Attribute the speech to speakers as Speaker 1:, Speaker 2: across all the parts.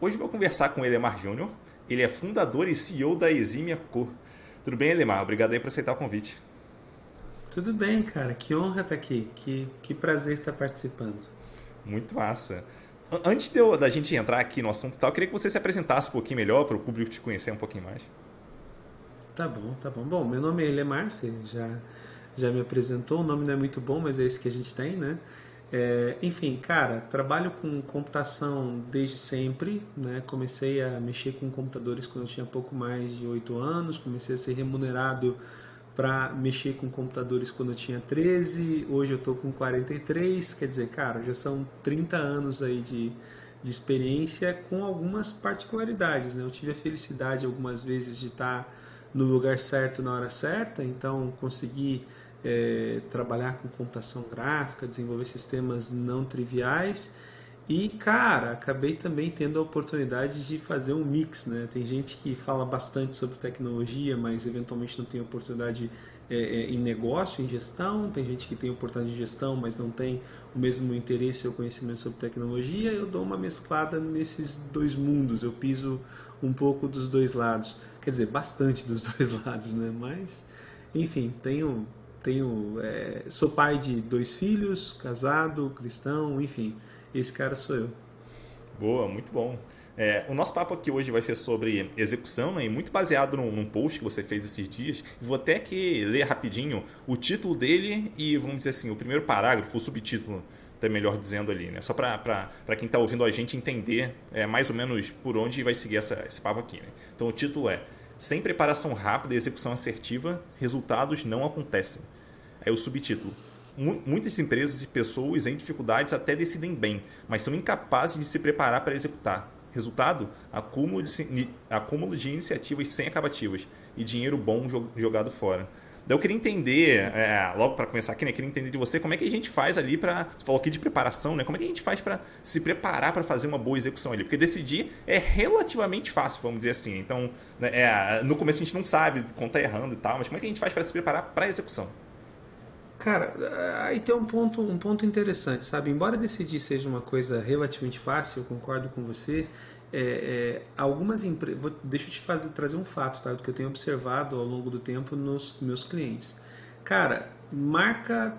Speaker 1: Hoje vou conversar com o Elemar Júnior. Ele é fundador e CEO da Eximia Co. Tudo bem, Elemar? Obrigado aí por aceitar o convite.
Speaker 2: Tudo bem, cara. Que honra estar aqui. Que prazer estar participando.
Speaker 1: Muito massa. Antes da gente entrar aqui no assunto e tal, eu queria que você se apresentasse um pouquinho melhor para o público te conhecer um pouquinho mais.
Speaker 2: Tá bom, tá bom. Bom, meu nome é Elemar, você já me apresentou. O nome não é muito bom, mas é esse que a gente tem, né? Enfim, cara, trabalho com computação desde sempre, né? Comecei a mexer com computadores quando eu tinha pouco mais de 8 anos. Comecei a ser remunerado para mexer com computadores quando eu tinha 13. Hoje eu tô com 43. Quer dizer, cara, já são 30 anos aí de experiência com algumas particularidades, né? Eu tive a felicidade algumas vezes de estar no lugar certo na hora certa, então consegui trabalhar com computação gráfica, desenvolver sistemas não triviais e, cara, acabei também tendo a oportunidade de fazer um mix, né? Tem gente que fala bastante sobre tecnologia, mas eventualmente não tem oportunidade em negócio, em gestão. Tem gente que tem oportunidade de gestão, mas não tem o mesmo interesse ou conhecimento sobre tecnologia. Eu dou uma mesclada nesses dois mundos. Eu piso um pouco dos dois lados. Quer dizer, bastante dos dois lados, né? Mas, enfim, sou pai de 2 filhos, casado, cristão, enfim. Esse cara sou eu.
Speaker 1: Boa, muito bom. O nosso papo aqui hoje vai ser sobre execução, né, e muito baseado num post que você fez esses dias. Vou até aqui ler rapidinho o título dele e, vamos dizer assim, o primeiro parágrafo, o subtítulo, até melhor dizendo ali, né? Só para quem está ouvindo a gente entender mais ou menos por onde vai seguir esse papo aqui. Né? Então o título é: Sem preparação rápida e execução assertiva, resultados não acontecem. Aí o subtítulo: Muitas empresas e pessoas em dificuldades até decidem bem, mas são incapazes de se preparar para executar. Resultado: acúmulo de iniciativas sem acabativas e dinheiro bom jogado fora. Daí eu queria entender, logo para começar aqui, né, eu queria entender de você como é que a gente faz ali para. Você falou aqui de preparação, né? Como é que a gente faz para se preparar para fazer uma boa execução ali? Porque decidir é relativamente fácil, vamos dizer assim. Então, né, no começo a gente não sabe quando está errando e tal, mas como é que a gente faz para se preparar para a execução?
Speaker 2: Cara, aí tem um ponto interessante, sabe? Embora decidir seja uma coisa relativamente fácil, eu concordo com você. Algumas empresas. Deixa eu trazer um fato, tá? Do que eu tenho observado ao longo do tempo nos meus clientes. Cara, marca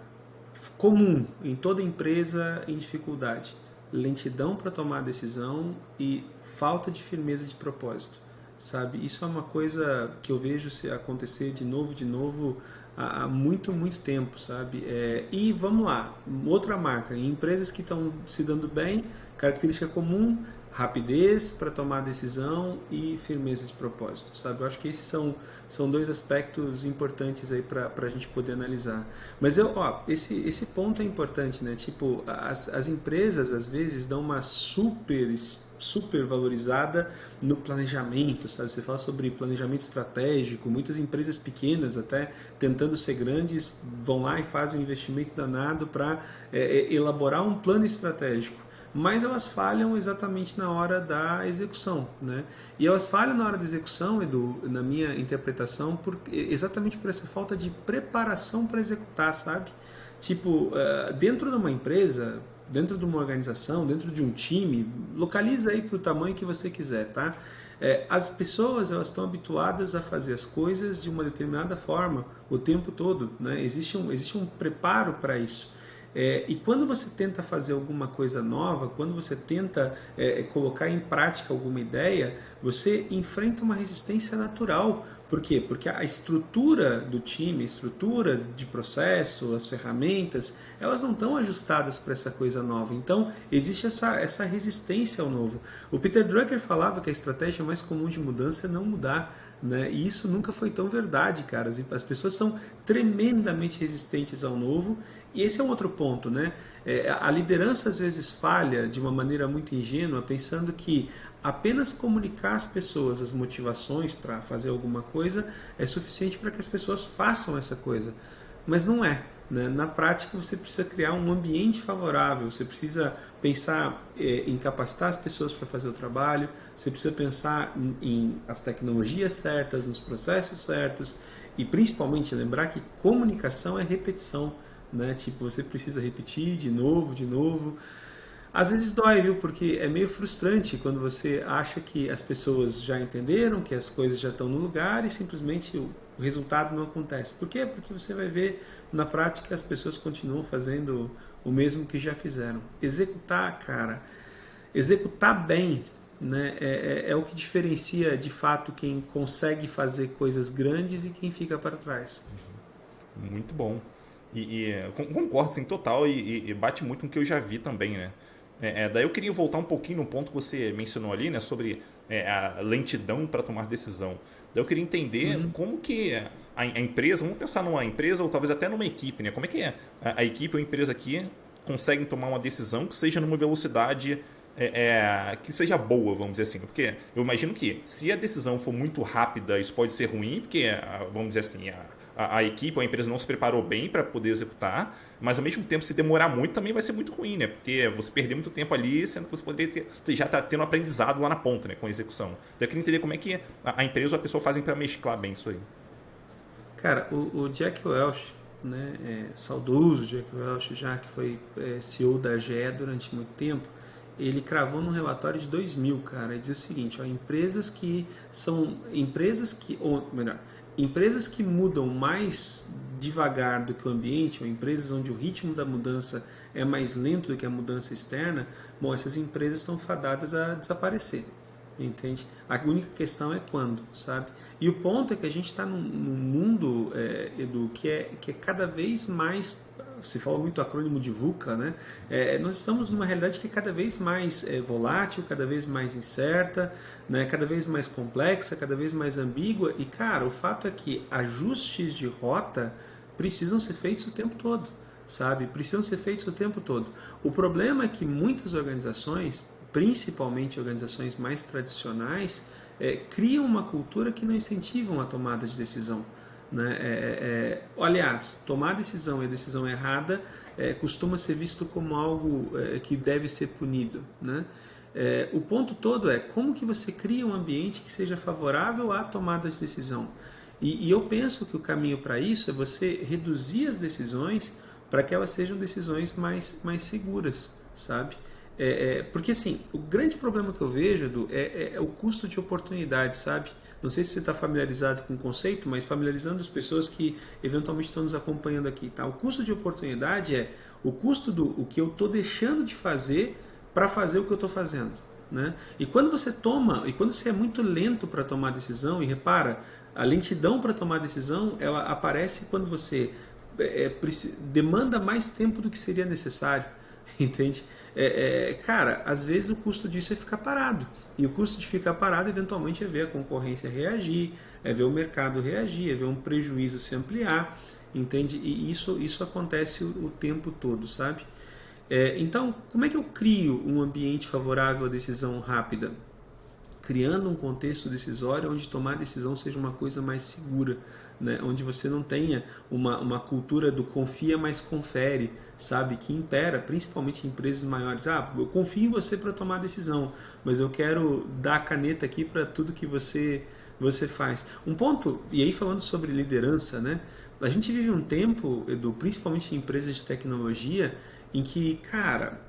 Speaker 2: comum em toda empresa em dificuldade: lentidão para tomar decisão e falta de firmeza de propósito, sabe? Isso é uma coisa que eu vejo acontecer de novo há muito, muito tempo, sabe? E vamos lá, outra marca, em empresas que estão se dando bem, característica comum: rapidez para tomar decisão e firmeza de propósito, sabe? Eu acho que esses são dois aspectos importantes aí para a gente poder analisar. Mas esse ponto é importante, né? Tipo, as empresas às vezes dão uma super valorizada no planejamento, sabe? Você fala sobre planejamento estratégico, muitas empresas pequenas até tentando ser grandes vão lá e fazem um investimento danado para elaborar um plano estratégico, mas elas falham exatamente na hora da execução, né? E elas falham na hora da execução, Edu, na minha interpretação, exatamente por essa falta de preparação para executar, sabe? Tipo, dentro de uma empresa, dentro de uma organização, dentro de um time, localiza aí para o tamanho que você quiser, tá? As pessoas, elas estão habituadas a fazer as coisas de uma determinada forma o tempo todo, né? Existe um preparo para isso. E quando você tenta fazer alguma coisa nova, quando você tenta colocar em prática alguma ideia, você enfrenta uma resistência natural. Por quê? Porque a estrutura do time, a estrutura de processo, as ferramentas, elas não estão ajustadas para essa coisa nova. Então, existe essa resistência ao novo. O Peter Drucker falava que a estratégia mais comum de mudança é não mudar. Né? E isso nunca foi tão verdade, cara. As pessoas são tremendamente resistentes ao novo. E esse é um outro ponto, né? A liderança às vezes falha de uma maneira muito ingênua, pensando que apenas comunicar às pessoas as motivações para fazer alguma coisa é suficiente para que as pessoas façam essa coisa. Mas não é. Né? Na prática, você precisa criar um ambiente favorável, você precisa pensar em capacitar as pessoas para fazer o trabalho, você precisa pensar em as tecnologias certas, nos processos certos e principalmente lembrar que comunicação é repetição. Né? Tipo, você precisa repetir de novo, Às vezes dói, viu? Porque é meio frustrante quando você acha que as pessoas já entenderam, que as coisas já estão no lugar e simplesmente o resultado não acontece. Por quê? Porque você vai ver na prática as pessoas continuam fazendo o mesmo que já fizeram. Executar, cara, executar bem, né, é o que diferencia de fato quem consegue fazer coisas grandes e quem fica para trás.
Speaker 1: Muito bom. Concordo, sim, total, e bate muito com o que eu já vi também, né? Daí eu queria voltar um pouquinho no ponto que você mencionou ali, né, sobre a lentidão para tomar decisão. Daí eu queria entender
Speaker 2: Uhum.
Speaker 1: como que a empresa, vamos pensar numa empresa ou talvez até numa equipe, né? Como é que a equipe ou a empresa aqui conseguem tomar uma decisão que seja numa velocidade que seja boa, vamos dizer assim. Porque eu imagino que se a decisão for muito rápida, isso pode ser ruim, porque, vamos dizer assim, a equipe ou a empresa não se preparou bem para poder executar, mas ao mesmo tempo, se demorar muito, também vai ser muito ruim, né? Porque você perder muito tempo ali, sendo que você poderia já estar tendo aprendizado lá na ponta, né? Com a execução. Então eu queria entender como é que a empresa ou a pessoa fazem para mesclar bem isso aí.
Speaker 2: Cara, o Jack Welch, né, saudoso Jack Welch, já que foi CEO da GE durante muito tempo, ele cravou num relatório de 2000, cara, e diz o seguinte, ó, ou melhor, empresas que mudam mais devagar do que o ambiente, ou empresas onde o ritmo da mudança é mais lento do que a mudança externa, bom, essas empresas estão fadadas a desaparecer. Entende? A única questão é quando, sabe? E o ponto é que a gente está num mundo, Edu, que é cada vez mais. Você fala muito acrônimo de VUCA, né? Nós estamos numa realidade que é cada vez mais volátil, cada vez mais incerta, né? Cada vez mais complexa, cada vez mais ambígua. E, cara, o fato é que ajustes de rota precisam ser feitos o tempo todo, sabe? Precisam ser feitos o tempo todo. O problema é que muitas organizações, principalmente organizações mais tradicionais, criam uma cultura que não incentivam a tomada de decisão. Né? Aliás, tomar decisão e a decisão errada costuma ser visto como algo que deve ser punido. Né? O ponto todo é como que você cria um ambiente que seja favorável à tomada de decisão. E eu penso que o caminho para isso é você reduzir as decisões para que elas sejam decisões mais seguras, sabe? Porque assim, o grande problema que eu vejo, Edu, é o custo de oportunidade, sabe? Não sei se você está familiarizado com o conceito, mas familiarizando as pessoas que eventualmente estão nos acompanhando aqui, tá? O custo de oportunidade é o custo do o que eu estou deixando de fazer para fazer o que eu estou fazendo, né? E quando você é muito lento para tomar decisão, e repara, a lentidão para tomar decisão, ela aparece quando você demanda mais tempo do que seria necessário, entende? Cara, às vezes o custo disso é ficar parado. E o custo de ficar parado, eventualmente, é ver a concorrência reagir, é ver o mercado reagir, é ver um prejuízo se ampliar, entende? E isso acontece o tempo todo, sabe? Então, como é que eu crio um ambiente favorável à decisão rápida? Criando um contexto decisório onde tomar decisão seja uma coisa mais segura, né? Onde você não tenha uma cultura do confia, mas confere, sabe? Que impera, principalmente em empresas maiores. Eu confio em você para tomar decisão, mas eu quero dar a caneta aqui para tudo que você faz. Um ponto, e aí falando sobre liderança, né? A gente vive um tempo, Edu, principalmente em empresas de tecnologia, em que, cara,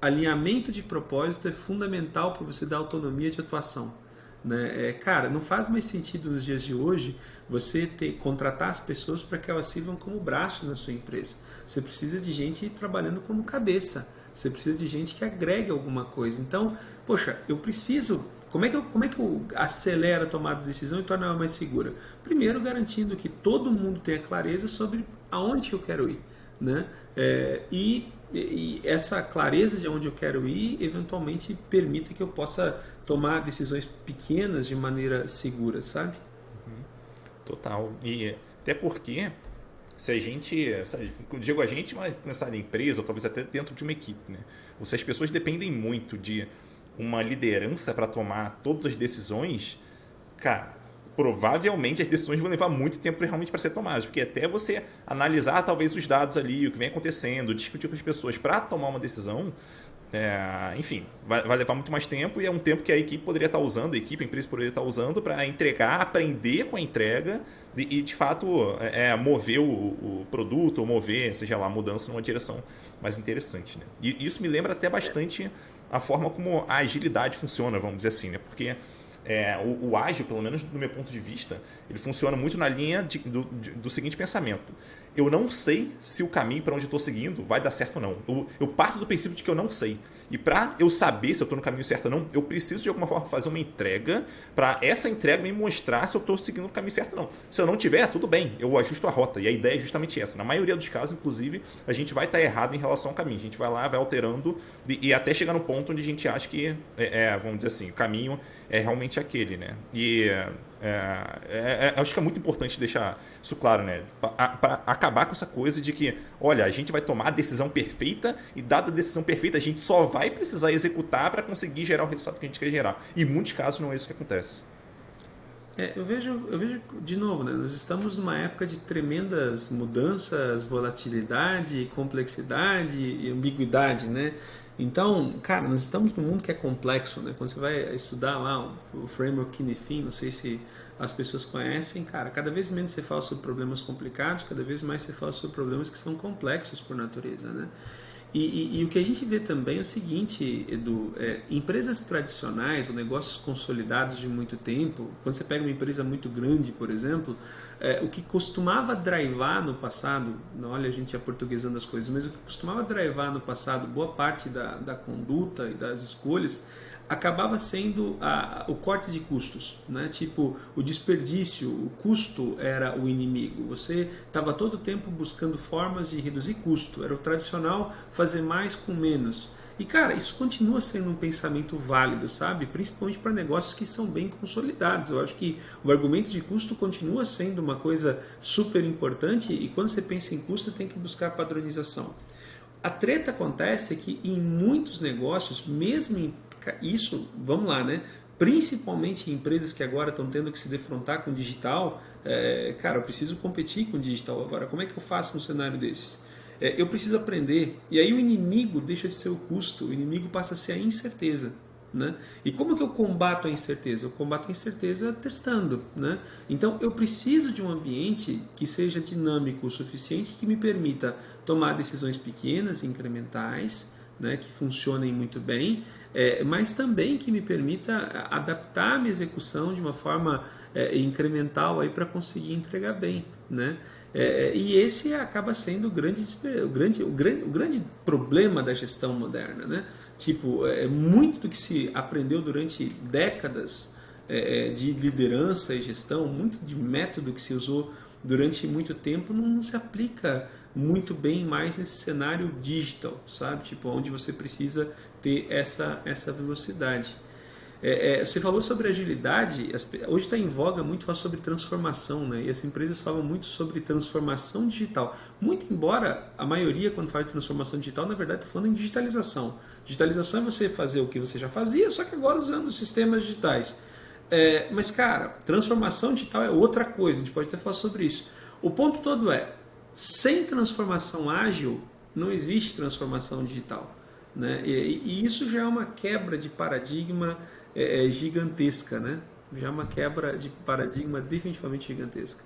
Speaker 2: alinhamento de propósito é fundamental para você dar autonomia de atuação. Né? Cara, não faz mais sentido nos dias de hoje você contratar as pessoas para que elas sirvam como braços na sua empresa. Você precisa de gente trabalhando como cabeça. Você precisa de gente que agregue alguma coisa. Então, poxa, eu preciso... Como é que eu acelero a tomada de decisão e torno ela mais segura? Primeiro, garantindo que todo mundo tenha clareza sobre aonde eu quero ir. Né? E essa clareza de onde eu quero ir, eventualmente, permita que eu possa tomar decisões pequenas de maneira segura, sabe?
Speaker 1: Total. E até porque, se a gente, digo a gente, mas pensar em empresa, ou talvez até dentro de uma equipe, né? Ou se as pessoas dependem muito de uma liderança para tomar todas as decisões, cara, provavelmente as decisões vão levar muito tempo realmente para ser tomadas, porque até você analisar talvez os dados ali, o que vem acontecendo, discutir com as pessoas para tomar uma decisão, enfim, vai levar muito mais tempo e é um tempo que a equipe poderia estar usando, a empresa poderia estar usando para entregar, aprender com a entrega e de fato, mover o produto ou mover, seja lá, a mudança numa direção mais interessante. Né? E isso me lembra até bastante a forma como a agilidade funciona, vamos dizer assim, né? Porque o ágil, pelo menos do meu ponto de vista, ele funciona muito na linha do seguinte pensamento. Eu não sei se o caminho para onde eu estou seguindo vai dar certo ou não. Eu parto do princípio de que eu não sei. E para eu saber se eu estou no caminho certo ou não, eu preciso de alguma forma fazer uma entrega para essa entrega me mostrar se eu estou seguindo o caminho certo ou não. Se eu não tiver, tudo bem, eu ajusto a rota. E a ideia é justamente essa. Na maioria dos casos, inclusive, a gente vai estar errado em relação ao caminho. A gente vai lá, vai alterando e até chegar no ponto onde a gente acha que, vamos dizer assim, o caminho é realmente aquele, né? E acho que é muito importante deixar isso claro, né? Para acabar com essa coisa de que, olha, a gente vai tomar a decisão perfeita e dada a decisão perfeita, a gente só vai precisar executar para conseguir gerar o resultado que a gente quer gerar. E em muitos casos não é isso que acontece.
Speaker 2: Eu vejo de novo, né? Nós estamos numa época de tremendas mudanças, volatilidade, complexidade e ambiguidade, né? Então, cara, nós estamos num mundo que é complexo, né? Quando você vai estudar lá o framework Kinefin, não sei se as pessoas conhecem, cara, cada vez menos você fala sobre problemas complicados, cada vez mais você fala sobre problemas que são complexos por natureza, né? E o que a gente vê também é o seguinte, Edu, empresas tradicionais ou negócios consolidados de muito tempo, quando você pega uma empresa muito grande, por exemplo, o que costumava drivar no passado, olha a gente aportuguesando as coisas, mas o que costumava drivar no passado boa parte da conduta e das escolhas acabava sendo o corte de custos, né? Tipo, o desperdício, o custo era o inimigo. Você estava todo o tempo buscando formas de reduzir custo. Era o tradicional fazer mais com menos. E, cara, isso continua sendo um pensamento válido, sabe? Principalmente para negócios que são bem consolidados. Eu acho que o argumento de custo continua sendo uma coisa super importante e quando você pensa em custo, tem que buscar padronização. A treta acontece que em muitos negócios, mesmo em isso, vamos lá, né? Principalmente em empresas que agora estão tendo que se defrontar com o digital, cara, eu preciso competir com o digital agora. Como é que eu faço um cenário desses? Eu preciso aprender. E aí o inimigo deixa de ser o custo, o inimigo passa a ser a incerteza. Né? E como que eu combato a incerteza? Eu combato a incerteza testando. Né? Então eu preciso de um ambiente que seja dinâmico o suficiente que me permita tomar decisões pequenas, incrementais, né, que funcionem muito bem, mas também que me permita adaptar a minha execução de uma forma incremental para conseguir entregar bem. Né? E esse acaba sendo o grande problema da gestão moderna. Né? Tipo, muito do que se aprendeu durante décadas de liderança e gestão, muito de método que se usou durante muito tempo não se aplica muito bem mais nesse cenário digital, sabe? Tipo, onde você precisa ter essa velocidade. Você falou sobre agilidade, hoje está em voga muito falar sobre transformação, né? E as empresas falam muito sobre transformação digital. Muito embora a maioria, quando fala de transformação digital, na verdade está falando em digitalização. Digitalização é você fazer o que você já fazia, só que agora usando sistemas digitais. Mas, cara, transformação digital é outra coisa, a gente pode até falar sobre isso. O ponto todo sem transformação ágil, não existe transformação digital. Né? E isso já é uma quebra de paradigma gigantesca, né? Já é uma quebra de paradigma definitivamente gigantesca.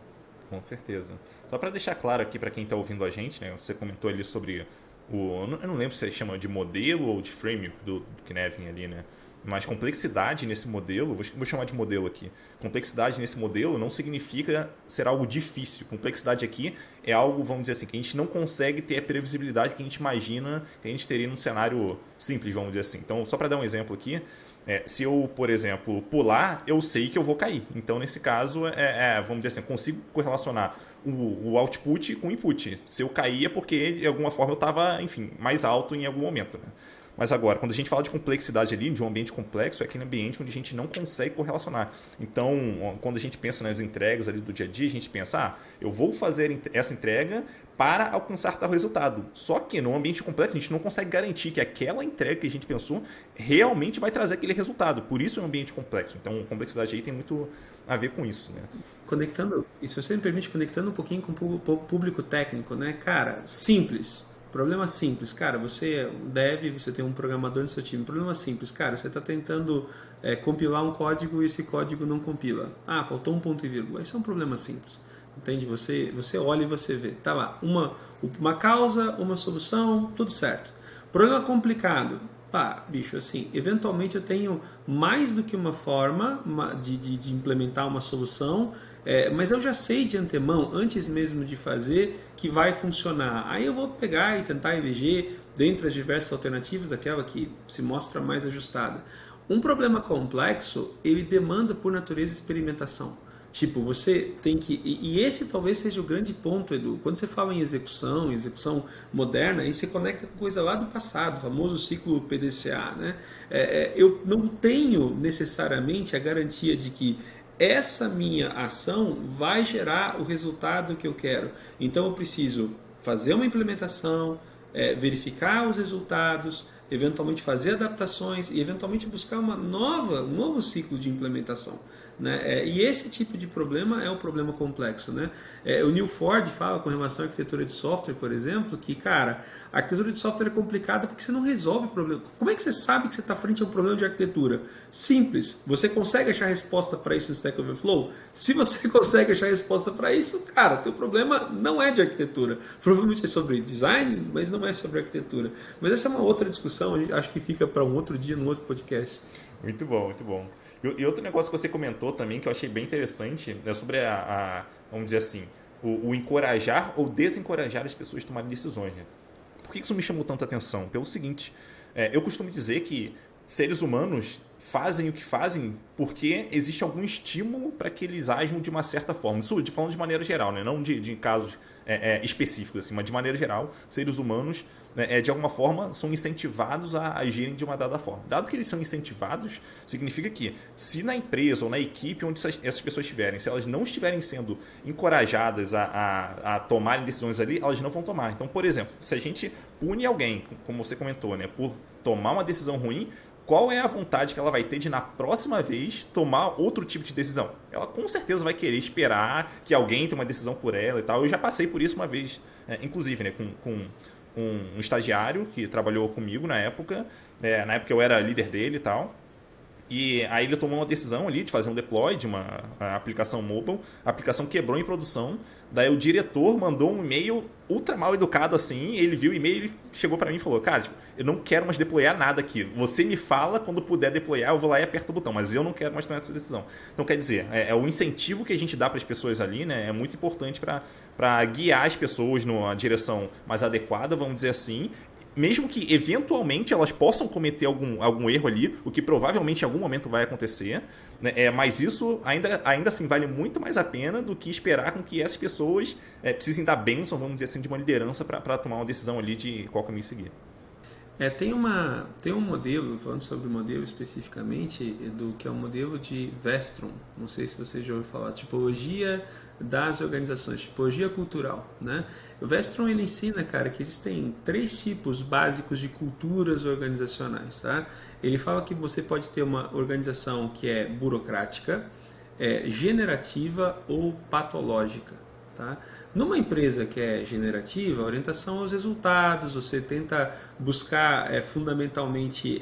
Speaker 1: Com certeza. Só para deixar claro aqui para quem está ouvindo a gente, né? Você comentou ali sobre eu não lembro se você chama de modelo ou de framework do Cynefin ali, né? Mas complexidade nesse modelo, vou chamar de modelo aqui. Complexidade nesse modelo não significa ser algo difícil. Complexidade aqui é algo, vamos dizer assim, que a gente não consegue ter a previsibilidade que a gente imagina que a gente teria num cenário simples, vamos dizer assim. Então, só para dar um exemplo aqui, se eu, por exemplo, pular, eu sei que eu vou cair. Então, nesse caso, vamos dizer assim, eu consigo correlacionar o output com o input. Se eu cair é porque, de alguma forma, eu estava, enfim, mais alto em algum momento, né? Mas agora, quando a gente fala de complexidade ali, de um ambiente complexo, é aquele ambiente onde a gente não consegue correlacionar. Então, quando a gente pensa nas entregas ali do dia a dia, a gente pensa, eu vou fazer essa entrega para alcançar tal resultado. Só que no ambiente complexo, a gente não consegue garantir que aquela entrega que a gente pensou realmente vai trazer aquele resultado. Por isso é um ambiente complexo. Então, complexidade aí tem muito a ver com isso, né?
Speaker 2: Conectando, e se você me permite, conectando um pouquinho com o público técnico, né? Cara, simples. Problema simples, cara, você deve, você tem um programador no seu time. Problema simples, cara, você está tentando compilar um código e esse código não compila. Ah, faltou um ponto e vírgula. Isso é um problema simples, entende? Você olha e você vê. Tá lá, uma causa, uma solução, tudo certo. Problema complicado. Pá, bicho, assim, eventualmente eu tenho mais do que uma forma de implementar uma solução, mas eu já sei de antemão, antes mesmo de fazer, que vai funcionar. Aí eu vou pegar e tentar eleger, dentre as diversas alternativas, aquela que se mostra mais ajustada. Um problema complexo, ele demanda, por natureza, experimentação. Tipo, você tem que... E esse talvez seja o grande ponto, Edu. Quando você fala em execução moderna, aí você conecta com coisa lá do passado, o famoso ciclo PDCA, né? Eu não tenho necessariamente a garantia de que essa minha ação vai gerar o resultado que eu quero. Então eu preciso fazer uma implementação, verificar os resultados, eventualmente fazer adaptações e eventualmente buscar um novo ciclo de implementação. Né? E esse tipo de problema é um problema complexo. Né? O Neil Ford fala com relação à arquitetura de software, por exemplo, que, cara, a arquitetura de software é complicada porque você não resolve o problema. Como é que você sabe que você está frente a um problema de arquitetura? Simples. Você consegue achar resposta para isso no Stack Overflow? Se você consegue achar resposta para isso, cara, o teu problema não é de arquitetura. Provavelmente é sobre design, mas não é sobre arquitetura. Mas essa é uma outra discussão, acho que fica para um outro dia, num outro podcast.
Speaker 1: Muito bom, muito bom. E outro negócio que você comentou também, que eu achei bem interessante, é sobre vamos dizer assim, o encorajar ou desencorajar as pessoas a tomarem decisões. Né? Por que isso me chamou tanta atenção? Pelo seguinte, eu costumo dizer que seres humanos fazem o que fazem porque existe algum estímulo para que eles agem de uma certa forma. Isso falando de maneira geral, né? Não de casos específicos, assim, mas de maneira geral, seres humanos, de alguma forma, são incentivados a agirem de uma dada forma. Dado que eles são incentivados, significa que se na empresa ou na equipe onde essas pessoas estiverem, se elas não estiverem sendo encorajadas a tomarem decisões ali, elas não vão tomar. Então, por exemplo, se a gente pune alguém, como você comentou, né, por tomar uma decisão ruim, qual é a vontade que ela vai ter de, na próxima vez, tomar outro tipo de decisão? Ela com certeza vai querer esperar que alguém tenha uma decisão por ela e tal. Eu já passei por isso uma vez, inclusive, né, com um estagiário que trabalhou comigo na época. Na época eu era líder dele e tal. E aí ele tomou uma decisão ali de fazer um deploy de uma aplicação mobile. A aplicação quebrou em produção. Daí o diretor mandou um e-mail ultra mal educado assim. Ele viu o e-mail e chegou para mim e falou: cara, eu não quero mais deployar nada aqui. Você me fala quando puder deployar, eu vou lá e aperto o botão. Mas eu não quero mais tomar essa decisão. Então quer dizer, o incentivo que a gente dá para as pessoas ali, né, é muito importante para guiar as pessoas numa direção mais adequada, vamos dizer assim. Mesmo que eventualmente elas possam cometer algum erro ali, o que provavelmente em algum momento vai acontecer, né? Mas isso ainda assim vale muito mais a pena do que esperar com que essas pessoas precisem dar bênção, vamos dizer assim, de uma liderança para tomar uma decisão ali de qual caminho seguir.
Speaker 2: Tem um modelo, falando sobre o modelo especificamente, Edu, que é o modelo de Vestron. Não sei se você já ouviu falar, tipologia das organizações, tipologia cultural, né? O Vestron, ele ensina, cara, que existem 3 tipos básicos de culturas organizacionais, tá? Ele fala que você pode ter uma organização que é burocrática, generativa ou patológica, tá? Numa empresa que é generativa, a orientação aos resultados, você tenta buscar fundamentalmente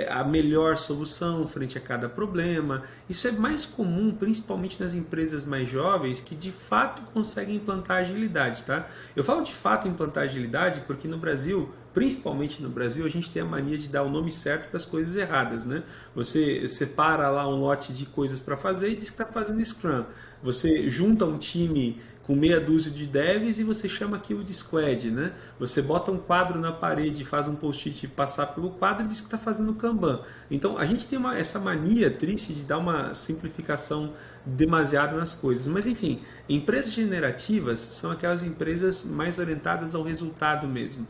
Speaker 2: a melhor solução frente a cada problema. Isso é mais comum, principalmente nas empresas mais jovens, que de fato conseguem implantar agilidade. Tá? Eu falo de fato implantar agilidade porque no Brasil, principalmente no Brasil, a gente tem a mania de dar o nome certo para as coisas erradas. Né? Você separa lá um lote de coisas para fazer e diz que está fazendo Scrum. Você junta um time com meia dúzia de devs e você chama aquilo de squad, né? Você bota um quadro na parede, faz um post-it passar pelo quadro e diz que está fazendo Kanban. Então a gente tem essa mania triste de dar uma simplificação demasiada nas coisas. Mas enfim, empresas generativas são aquelas empresas mais orientadas ao resultado mesmo.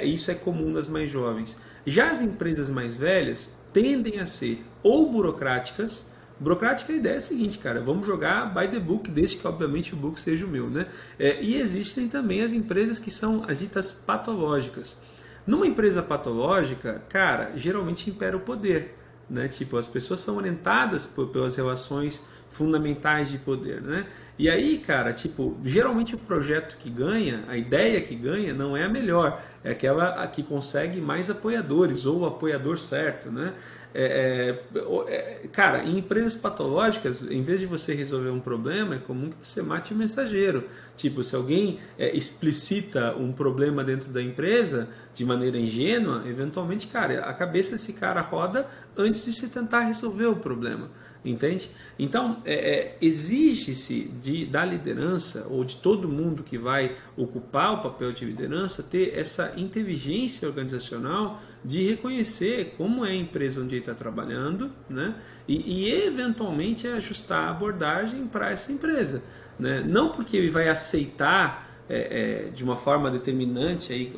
Speaker 2: Isso é comum nas mais jovens. Já as empresas mais velhas tendem a ser ou burocráticas. Burocrática, a ideia é a seguinte, cara, vamos jogar by the book, desde que obviamente o book seja o meu, né? E existem também as empresas que são as ditas patológicas. Numa empresa patológica, cara, geralmente impera o poder, né? Tipo, as pessoas são orientadas pelas relações fundamentais de poder, né? E aí, cara, tipo, geralmente o projeto que ganha, a ideia que ganha não é a melhor, é aquela que consegue mais apoiadores ou o apoiador certo, né? Cara, em empresas patológicas, em vez de você resolver um problema, é comum que você mate o mensageiro. Tipo, se alguém explicita um problema dentro da empresa de maneira ingênua, eventualmente, cara, a cabeça desse cara roda antes de se tentar resolver o problema. Entende? Então, exige-se da liderança ou de todo mundo que vai ocupar o papel de liderança ter essa inteligência organizacional de reconhecer como é a empresa onde ele está trabalhando, né? E eventualmente ajustar a abordagem para essa empresa, né? Não porque ele vai aceitar de uma forma determinante aí,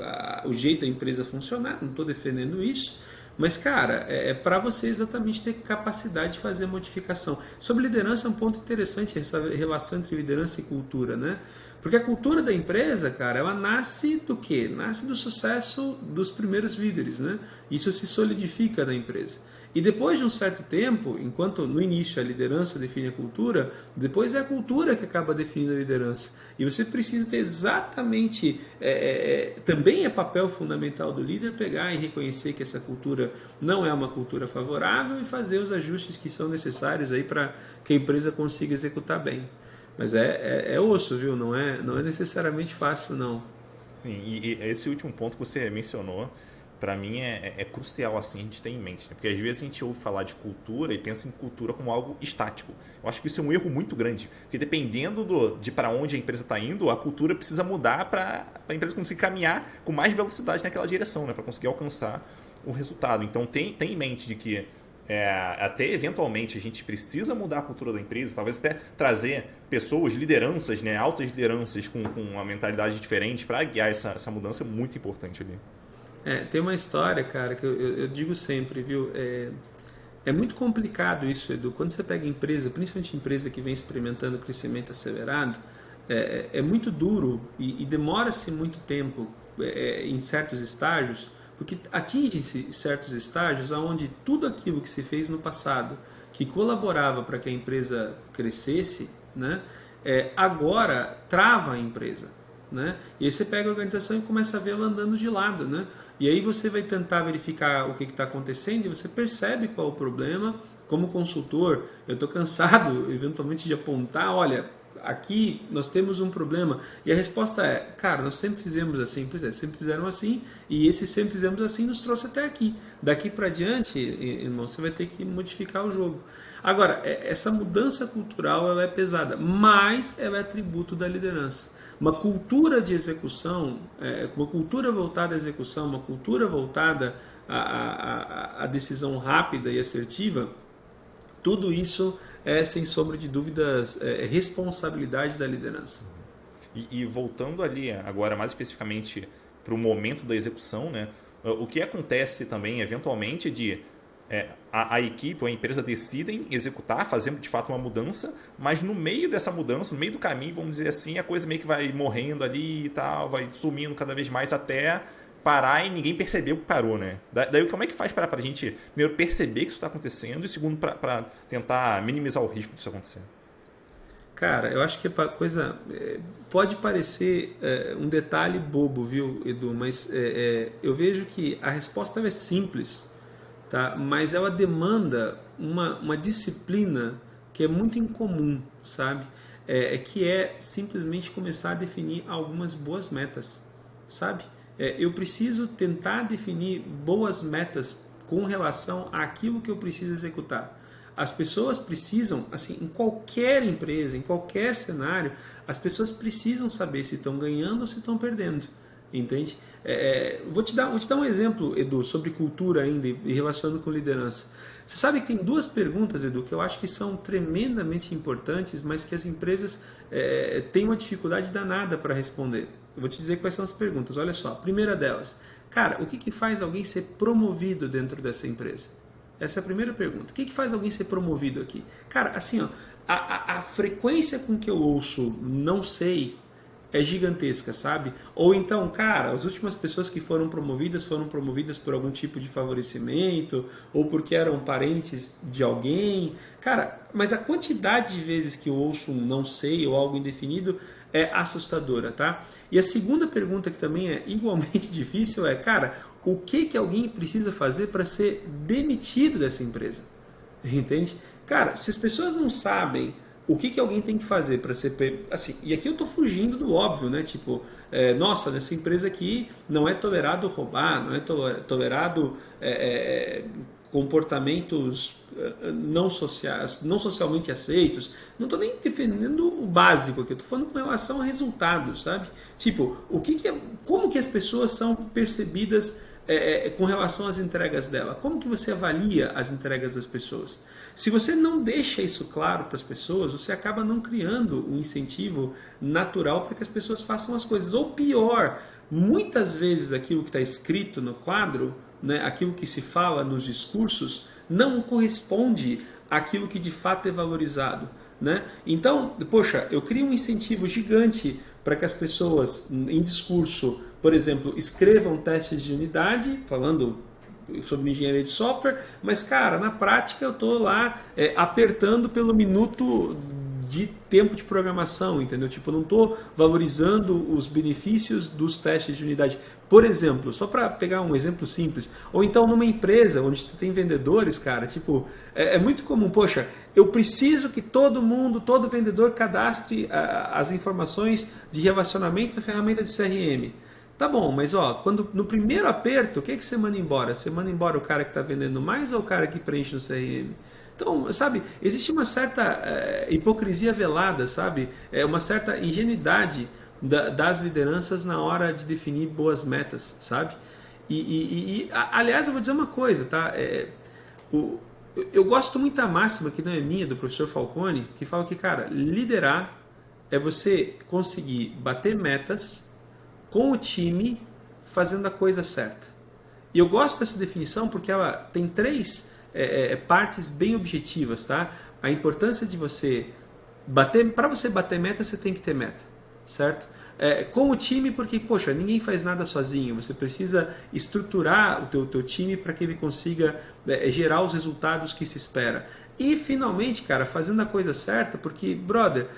Speaker 2: o jeito da empresa funcionar, não estou defendendo isso, mas, cara, para você exatamente ter capacidade de fazer modificação. Sobre liderança é um ponto interessante, essa relação entre liderança e cultura, né? Porque a cultura da empresa, cara, ela nasce do quê? Nasce do sucesso dos primeiros líderes, né? Isso se solidifica na empresa. E depois de um certo tempo, enquanto no início a liderança define a cultura, depois é a cultura que acaba definindo a liderança. E você precisa ter exatamente, também é papel fundamental do líder pegar e reconhecer que essa cultura não é uma cultura favorável e fazer os ajustes que são necessários aí para que a empresa consiga executar bem. Mas é osso, viu? Não é necessariamente fácil, não.
Speaker 1: Sim, e esse último ponto que você mencionou, para mim é crucial assim a gente ter em mente, né? Porque às vezes a gente ouve falar de cultura e pensa em cultura como algo estático. Eu acho que isso é um erro muito grande, porque dependendo de para onde a empresa está indo, a cultura precisa mudar para a empresa conseguir caminhar com mais velocidade naquela direção, né? Para conseguir alcançar o resultado. Então tem em mente de que até eventualmente a gente precisa mudar a cultura da empresa, talvez até trazer pessoas, lideranças, né? Altas lideranças com uma mentalidade diferente para guiar essa mudança é muito importante ali.
Speaker 2: Tem uma história, cara, que eu digo sempre, viu? É muito complicado isso, Edu. Quando você pega empresa, principalmente empresa que vem experimentando crescimento acelerado, é muito duro e demora-se muito tempo em certos estágios, porque atinge-se certos estágios onde tudo aquilo que se fez no passado, que colaborava para que a empresa crescesse, né, agora trava a empresa. Né? E aí você pega a organização e começa a ver ela andando de lado, né? E aí você vai tentar verificar o que está acontecendo e você percebe qual é o problema. Como consultor, eu estou cansado eventualmente de apontar, olha, aqui nós temos um problema. E a resposta é, cara, nós sempre fizemos assim. Pois é, sempre fizeram assim e esse sempre fizemos assim nos trouxe até aqui. Daqui para diante, irmão, você vai ter que modificar o jogo. Agora, essa mudança cultural ela é pesada, mas ela é atributo da liderança. Uma cultura de execução, uma cultura voltada à execução, uma cultura voltada à decisão rápida e assertiva, tudo isso sem sombra de dúvidas, responsabilidade da liderança.
Speaker 1: E voltando ali agora mais especificamente para o momento da execução, né? O que acontece também eventualmente de a equipe ou a empresa decidem executar, fazer de fato uma mudança, mas no meio dessa mudança, no meio do caminho, vamos dizer assim, a coisa meio que vai morrendo ali e tal, vai sumindo cada vez mais até parar e ninguém percebeu que parou, né? Daí como é que faz para a gente, primeiro, perceber que isso está acontecendo e segundo, para tentar minimizar o risco disso acontecer?
Speaker 2: Cara, eu acho que a coisa pode parecer um detalhe bobo, viu, Edu? Mas eu vejo que a resposta é simples. Tá? Mas ela demanda uma disciplina que é muito incomum, sabe? Que é simplesmente começar a definir algumas boas metas, sabe? Eu preciso tentar definir boas metas com relação àquilo que eu preciso executar. As pessoas precisam, assim, em qualquer empresa, em qualquer cenário, as pessoas precisam saber se estão ganhando ou se estão perdendo. Entende? Vou te dar um exemplo, Edu, sobre cultura ainda e relacionando com liderança. Você sabe que tem duas perguntas, Edu, que eu acho que são tremendamente importantes, mas que as empresas têm uma dificuldade danada para responder. Eu vou te dizer quais são as perguntas. Olha só, a primeira delas. Cara, o que faz alguém ser promovido dentro dessa empresa? Essa é a primeira pergunta. O que faz alguém ser promovido aqui? Cara, assim, ó, a frequência com que eu ouço não sei é gigantesca, sabe? Ou então, cara, as últimas pessoas que foram promovidas por algum tipo de favorecimento, ou porque eram parentes de alguém. Cara, mas a quantidade de vezes que eu ouço um não sei ou algo indefinido é assustadora, tá? E a segunda pergunta, que também é igualmente difícil, é, cara, o que alguém precisa fazer para ser demitido dessa empresa? Entende? Cara, se as pessoas não sabem o que alguém tem que fazer para ser... Assim, e aqui eu estou fugindo do óbvio, né? Tipo, nossa, nessa empresa aqui não é tolerado roubar, não é tolerado comportamentos não socialmente aceitos. Não estou nem defendendo o básico aqui, eu estou falando com relação a resultados, sabe? Tipo, como que as pessoas são percebidas com relação às entregas dela? Como que você avalia as entregas das pessoas? Se você não deixa isso claro para as pessoas, você acaba não criando um incentivo natural para que as pessoas façam as coisas. Ou pior, muitas vezes aquilo que está escrito no quadro, né, aquilo que se fala nos discursos, não corresponde àquilo que de fato é valorizado. Né? Então, poxa, eu crio um incentivo gigante para que as pessoas, em discurso, por exemplo, escrevam testes de unidade, falando sobre engenharia de software, mas, cara, na prática eu estou lá apertando pelo minuto de tempo de programação, entendeu? Tipo, eu não estou valorizando os benefícios dos testes de unidade. Por exemplo, só para pegar um exemplo simples, ou então numa empresa onde você tem vendedores, cara, tipo, é muito comum, poxa, eu preciso que todo vendedor cadastre as informações de relacionamento na ferramenta de CRM. Tá bom, mas quando no primeiro aperto, o que você manda embora? Você manda embora o cara que está vendendo mais ou o cara que preenche no CRM? Então, sabe, existe uma certa hipocrisia velada, sabe? Uma certa ingenuidade das lideranças na hora de definir boas metas, sabe? Aliás, eu vou dizer uma coisa, tá? Eu gosto muito da máxima, que não é minha, do professor Falcone, que fala que, cara, liderar é você conseguir bater metas com o time fazendo a coisa certa. E eu gosto dessa definição porque ela tem três partes bem objetivas, tá? A importância de você bater... Para você bater meta, você tem que ter meta, certo? Com o time, porque, poxa, ninguém faz nada sozinho. Você precisa estruturar o teu time para que ele consiga gerar os resultados que se espera. E, finalmente, cara, fazendo a coisa certa, porque, brother,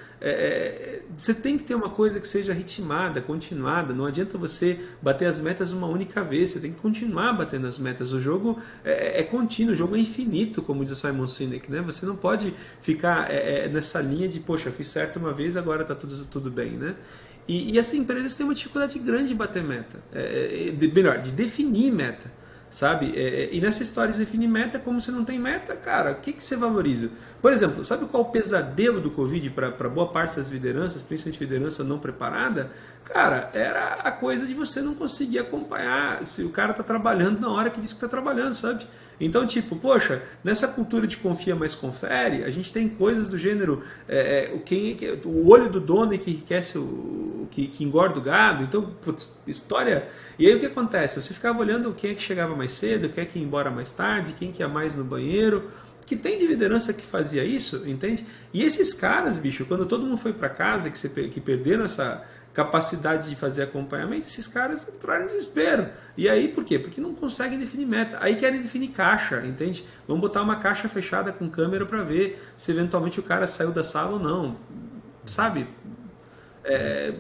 Speaker 2: você tem que ter uma coisa que seja ritmada, continuada. Não adianta você bater as metas uma única vez, você tem que continuar batendo as metas. O jogo é contínuo, o jogo é infinito, como diz o Simon Sinek, né? Você não pode ficar nessa linha de, poxa, fiz certo uma vez, agora está tudo bem, né? E essas empresas têm uma dificuldade grande de bater meta, melhor, de definir meta, sabe? E nessa história de definir meta, como você não tem meta, cara, o que você valoriza? Por exemplo, sabe qual é o pesadelo do Covid para boa parte das lideranças, principalmente liderança não preparada? Cara, era a coisa de você não conseguir acompanhar se o cara está trabalhando na hora que diz que está trabalhando, sabe? Então, tipo, poxa, nessa cultura de confia, mas confere, a gente tem coisas do gênero o olho do dono que enriquece que engorda o gado. Então, putz, história... E aí o que acontece? Você ficava olhando quem é que chegava mais cedo, quem é que ia embora mais tarde, quem que ia mais no banheiro... Que tem de liderança que fazia isso, entende? E esses caras, bicho, quando todo mundo foi para casa, que perderam essa capacidade de fazer acompanhamento, esses caras entraram em desespero. E aí, por quê? Porque não conseguem definir meta. Aí querem definir caixa, entende? Vamos botar uma caixa fechada com câmera para ver se eventualmente o cara saiu da sala ou não. Sabe? É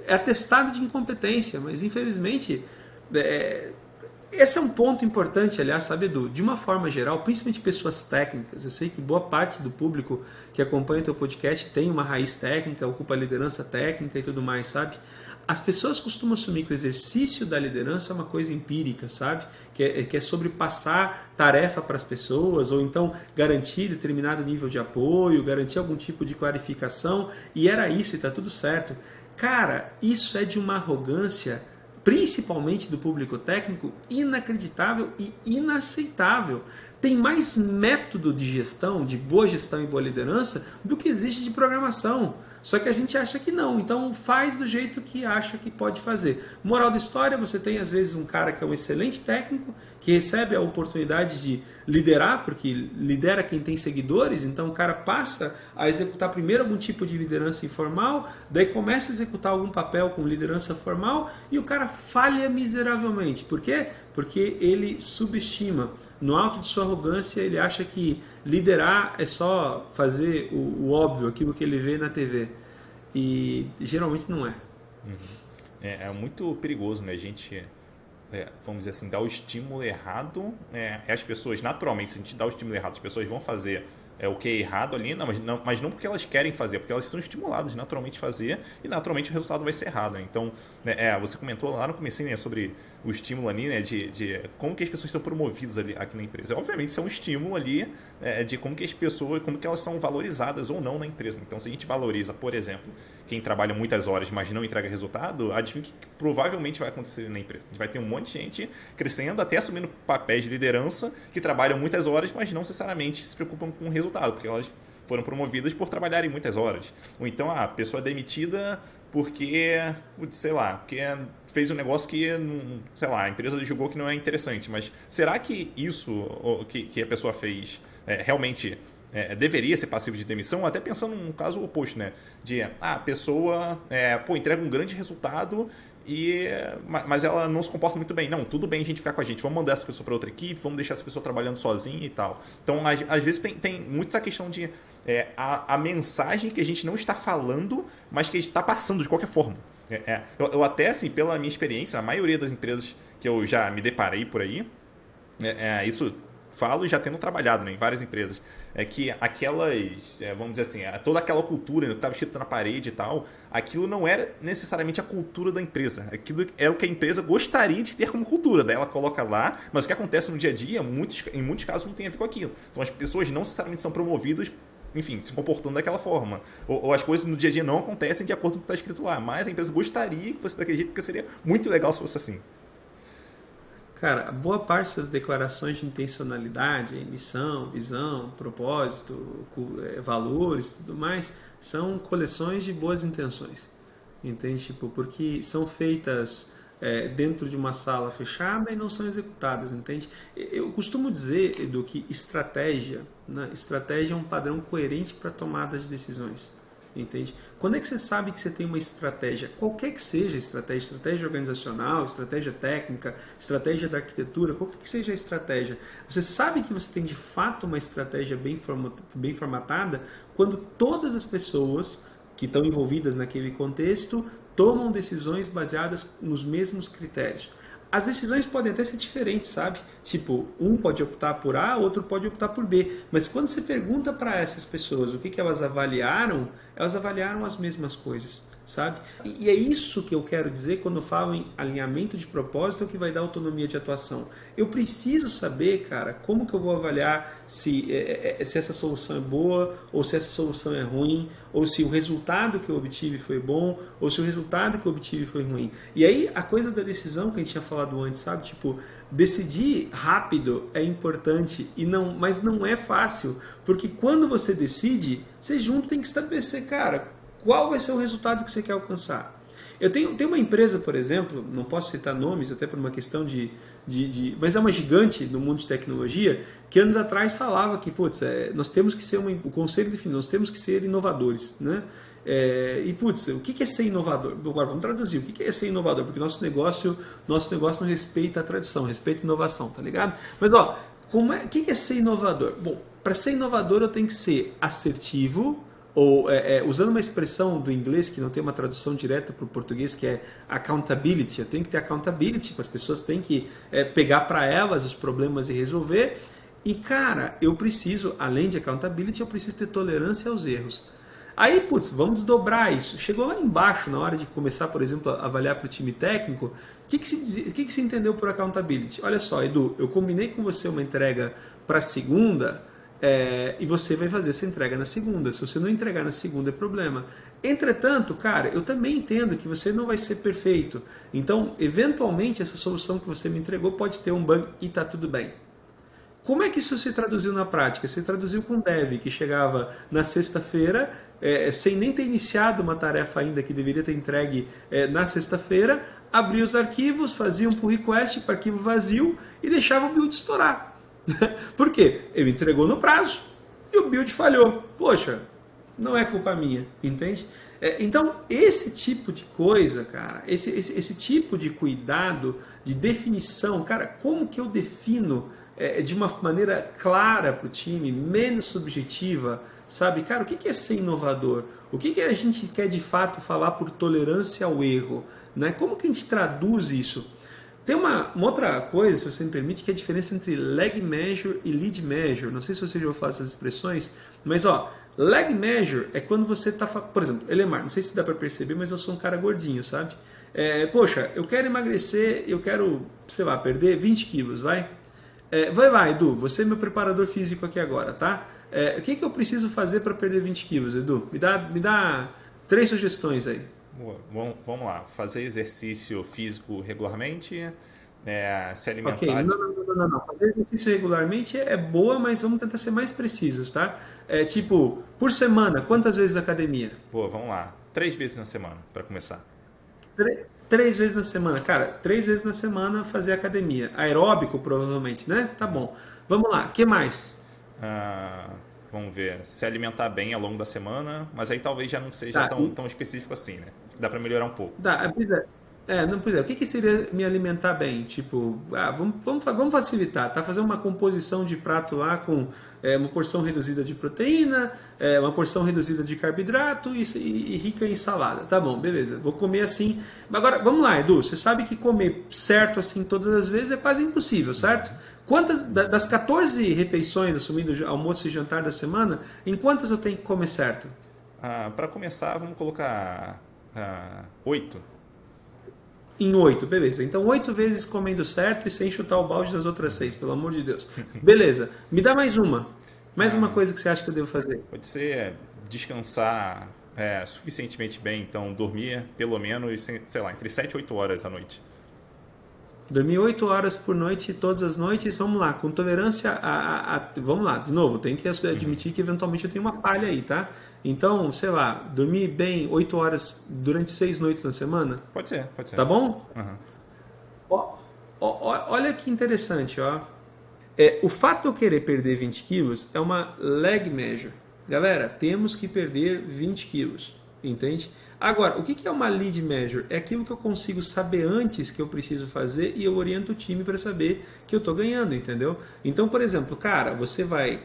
Speaker 2: atestado de incompetência, mas infelizmente... Esse é um ponto importante, aliás, sabe, Edu? De uma forma geral, principalmente pessoas técnicas. Eu sei que boa parte do público que acompanha o teu podcast tem uma raiz técnica, ocupa liderança técnica e tudo mais, sabe? As pessoas costumam assumir que o exercício da liderança é uma coisa empírica, sabe? Que é sobre passar tarefa para as pessoas, ou então garantir determinado nível de apoio, garantir algum tipo de clarificação, e era isso, e está tudo certo. Cara, isso é de uma arrogância, principalmente do público técnico, inacreditável e inaceitável. Tem mais método de gestão, de boa gestão e boa liderança, do que existe de programação. Só que a gente acha que não, então faz do jeito que acha que pode fazer. Moral da história, você tem às vezes um cara que é um excelente técnico, que recebe a oportunidade de liderar, porque lidera quem tem seguidores, então o cara passa a executar primeiro algum tipo de liderança informal, daí começa a executar algum papel com liderança formal e o cara falha miseravelmente. Por quê? Porque ele subestima. No alto de sua arrogância, ele acha que liderar é só fazer o óbvio, aquilo que ele vê na TV. E geralmente não é.
Speaker 1: É muito perigoso, né? A gente, vamos dizer assim, dar o estímulo errado. As pessoas, naturalmente, se a gente dá o estímulo errado, as pessoas vão fazer o que é errado ali, mas não porque elas querem fazer, porque elas são estimuladas naturalmente a fazer e naturalmente o resultado vai ser errado. Né? Então, você comentou lá no começo, né, sobre o estímulo ali, né, de como que as pessoas estão promovidas ali, aqui na empresa. Obviamente, isso é um estímulo ali de como que as pessoas, como que elas são valorizadas ou não na empresa. Então, se a gente valoriza, por exemplo, quem trabalha muitas horas, mas não entrega resultado, adivinha que provavelmente vai acontecer na empresa. A gente vai ter um monte de gente crescendo, até assumindo papéis de liderança, que trabalham muitas horas, mas não necessariamente se preocupam com o resultado, porque elas foram promovidas por trabalharem muitas horas. Ou então a pessoa é demitida porque, sei lá, porque fez um negócio que, sei lá, a empresa julgou que não é interessante. Mas será que isso que a pessoa fez realmente deveria ser passivo de demissão? Até pensando num caso oposto, né? De a pessoa entrega um grande resultado, mas ela não se comporta muito bem. Não, tudo bem a gente ficar com a gente. Vamos mandar essa pessoa para outra equipe, vamos deixar essa pessoa trabalhando sozinha e tal. Então, às vezes tem muito essa questão de a mensagem que a gente não está falando, mas que a gente está passando de qualquer forma. Eu até, assim, pela minha experiência, a maioria das empresas que eu já me deparei por aí, isso falo já tendo trabalhado, né, em várias empresas, que aquelas, vamos dizer assim, toda aquela cultura, né, que estava escrito na parede e tal, aquilo não era necessariamente a cultura da empresa, aquilo era o que a empresa gostaria de ter como cultura, daí ela coloca lá, mas o que acontece no dia a dia, em muitos casos não tem a ver com aquilo. Então as pessoas não necessariamente são promovidas, enfim, se comportando daquela forma. Ou as coisas no dia a dia não acontecem de acordo com o que está escrito lá, mas a empresa gostaria que fosse daquele jeito, porque seria muito legal se fosse assim.
Speaker 2: Cara, boa parte dessas declarações de intencionalidade, missão, visão, propósito, valores e tudo mais, são coleções de boas intenções. Entende? Tipo, porque são feitas dentro de uma sala fechada e não são executadas, entende? Eu costumo dizer, Edu, que estratégia, né? Estratégia é um padrão coerente para tomada de decisões. Entende? Quando é que você sabe que você tem uma estratégia? Qualquer que seja a estratégia organizacional, estratégia técnica, estratégia da arquitetura, qualquer que seja a estratégia, você sabe que você tem de fato uma estratégia bem formatada quando todas as pessoas que estão envolvidas naquele contexto tomam decisões baseadas nos mesmos critérios. As decisões podem até ser diferentes, sabe? Tipo, um pode optar por A, outro pode optar por B. Mas quando você pergunta para essas pessoas o que elas avaliaram as mesmas coisas, sabe? E é isso que eu quero dizer quando eu falo em alinhamento de propósito que vai dar autonomia de atuação. Eu preciso saber, cara, como que eu vou avaliar se essa solução é boa ou se essa solução é ruim, ou se o resultado que eu obtive foi bom ou se o resultado que eu obtive foi ruim. E aí a coisa da decisão que a gente tinha falado antes, sabe? Tipo, decidir rápido é importante, mas não é fácil, porque quando você decide, você junto tem que estabelecer, cara, qual vai ser o resultado que você quer alcançar. Eu tenho uma empresa, por exemplo, não posso citar nomes, até por uma questão mas é uma gigante no mundo de tecnologia, que anos atrás falava que, nós temos que ser o conselho definiu, nós temos que ser inovadores, né? O que é ser inovador? Agora vamos traduzir, o que é ser inovador? Porque nosso negócio não respeita a tradição, respeita a inovação, tá ligado? Mas o que é ser inovador? Bom, para ser inovador eu tenho que ser assertivo, ou usando uma expressão do inglês que não tem uma tradução direta para o português, que é accountability. Eu tenho que ter accountability, as pessoas têm que pegar para elas os problemas e resolver. E, cara, eu preciso, além de accountability, eu preciso ter tolerância aos erros. Aí, vamos desdobrar isso. Chegou lá embaixo, na hora de começar, por exemplo, a avaliar para o time técnico, o que se entendeu por accountability? Olha só, Edu, eu combinei com você uma entrega para segunda, e você vai fazer essa entrega na segunda. Se você não entregar na segunda, é problema. Entretanto, cara, eu também entendo que você não vai ser perfeito. Então, eventualmente, essa solução que você me entregou pode ter um bug e tá tudo bem. Como é que isso se traduziu na prática? Se traduziu com o dev, que chegava na sexta-feira, sem nem ter iniciado uma tarefa ainda que deveria ter entregue na sexta-feira, abria os arquivos, fazia um pull request para arquivo vazio e deixava o build estourar. Por quê? Ele entregou no prazo e o build falhou. Poxa, não é culpa minha, entende? Então, esse tipo de coisa, cara, esse tipo de cuidado, de definição, cara, como que eu defino de uma maneira clara para o time, menos subjetiva, sabe? Cara, o que é ser inovador? O que a gente quer de fato falar por tolerância ao erro? Né? Como que a gente traduz isso? Tem uma outra coisa, se você me permite, que é a diferença entre lag measure e lead measure. Não sei se você já ouviu falar essas expressões, mas lag measure é quando você está... Por exemplo, Elemar, não sei se dá para perceber, mas eu sou um cara gordinho, sabe? Poxa, eu quero emagrecer, eu quero, sei lá, perder 20 quilos, vai? Vai, Edu, você é meu preparador físico aqui agora, tá? O que eu preciso fazer para perder 20 quilos, Edu? Me dá 3 sugestões aí.
Speaker 1: Vamos lá, fazer exercício físico regularmente, se alimentar...
Speaker 2: Ok, não. Fazer exercício regularmente é boa, mas vamos tentar ser mais precisos, tá? Tipo, por semana, quantas vezes academia?
Speaker 1: Vamos lá, 3 vezes na semana, para começar.
Speaker 2: 3 vezes na semana. Cara, 3 vezes na semana fazer academia. Aeróbico, provavelmente, né? Tá bom. Vamos lá, o que mais?
Speaker 1: Vamos ver, se alimentar bem ao longo da semana, mas aí talvez já não seja tão específico assim, né? Dá para melhorar um pouco.
Speaker 2: Pois é. Não, pois é. O que seria me alimentar bem? Tipo, vamos facilitar, tá? Fazer uma composição de prato lá com uma porção reduzida de proteína, uma porção reduzida de carboidrato e rica em salada. Tá bom, beleza. Vou comer assim. Agora, vamos lá, Edu. Você sabe que comer certo assim todas as vezes é quase impossível, certo? Quantas das 14 refeições, assumindo almoço e jantar da semana, em quantas eu tenho que comer certo?
Speaker 1: Para começar, vamos colocar 8.
Speaker 2: Em 8, beleza. Então 8 vezes comendo certo e sem chutar o balde das outras 6, pelo amor de Deus. Beleza. Me dá mais uma. Mais uma coisa que você acha que eu devo fazer.
Speaker 1: Pode ser descansar suficientemente bem, então dormir pelo menos, sei lá, entre 7 e 8 horas à noite.
Speaker 2: Dormir 8 horas por noite, todas as noites, vamos lá, com tolerância vamos lá, de novo, tem que admitir que eventualmente eu tenho uma falha aí, tá? Então, sei lá, dormir bem 8 horas durante 6 noites na semana?
Speaker 1: Pode ser.
Speaker 2: Tá bom?
Speaker 1: Uhum.
Speaker 2: Olha que interessante, ó. O fato de eu querer perder 20 quilos é uma lag measure. Galera, temos que perder 20 quilos, entende? Agora, o que é uma lead measure? É aquilo que eu consigo saber antes que eu preciso fazer e eu oriento o time para saber que eu estou ganhando, entendeu? Então, por exemplo, cara, você vai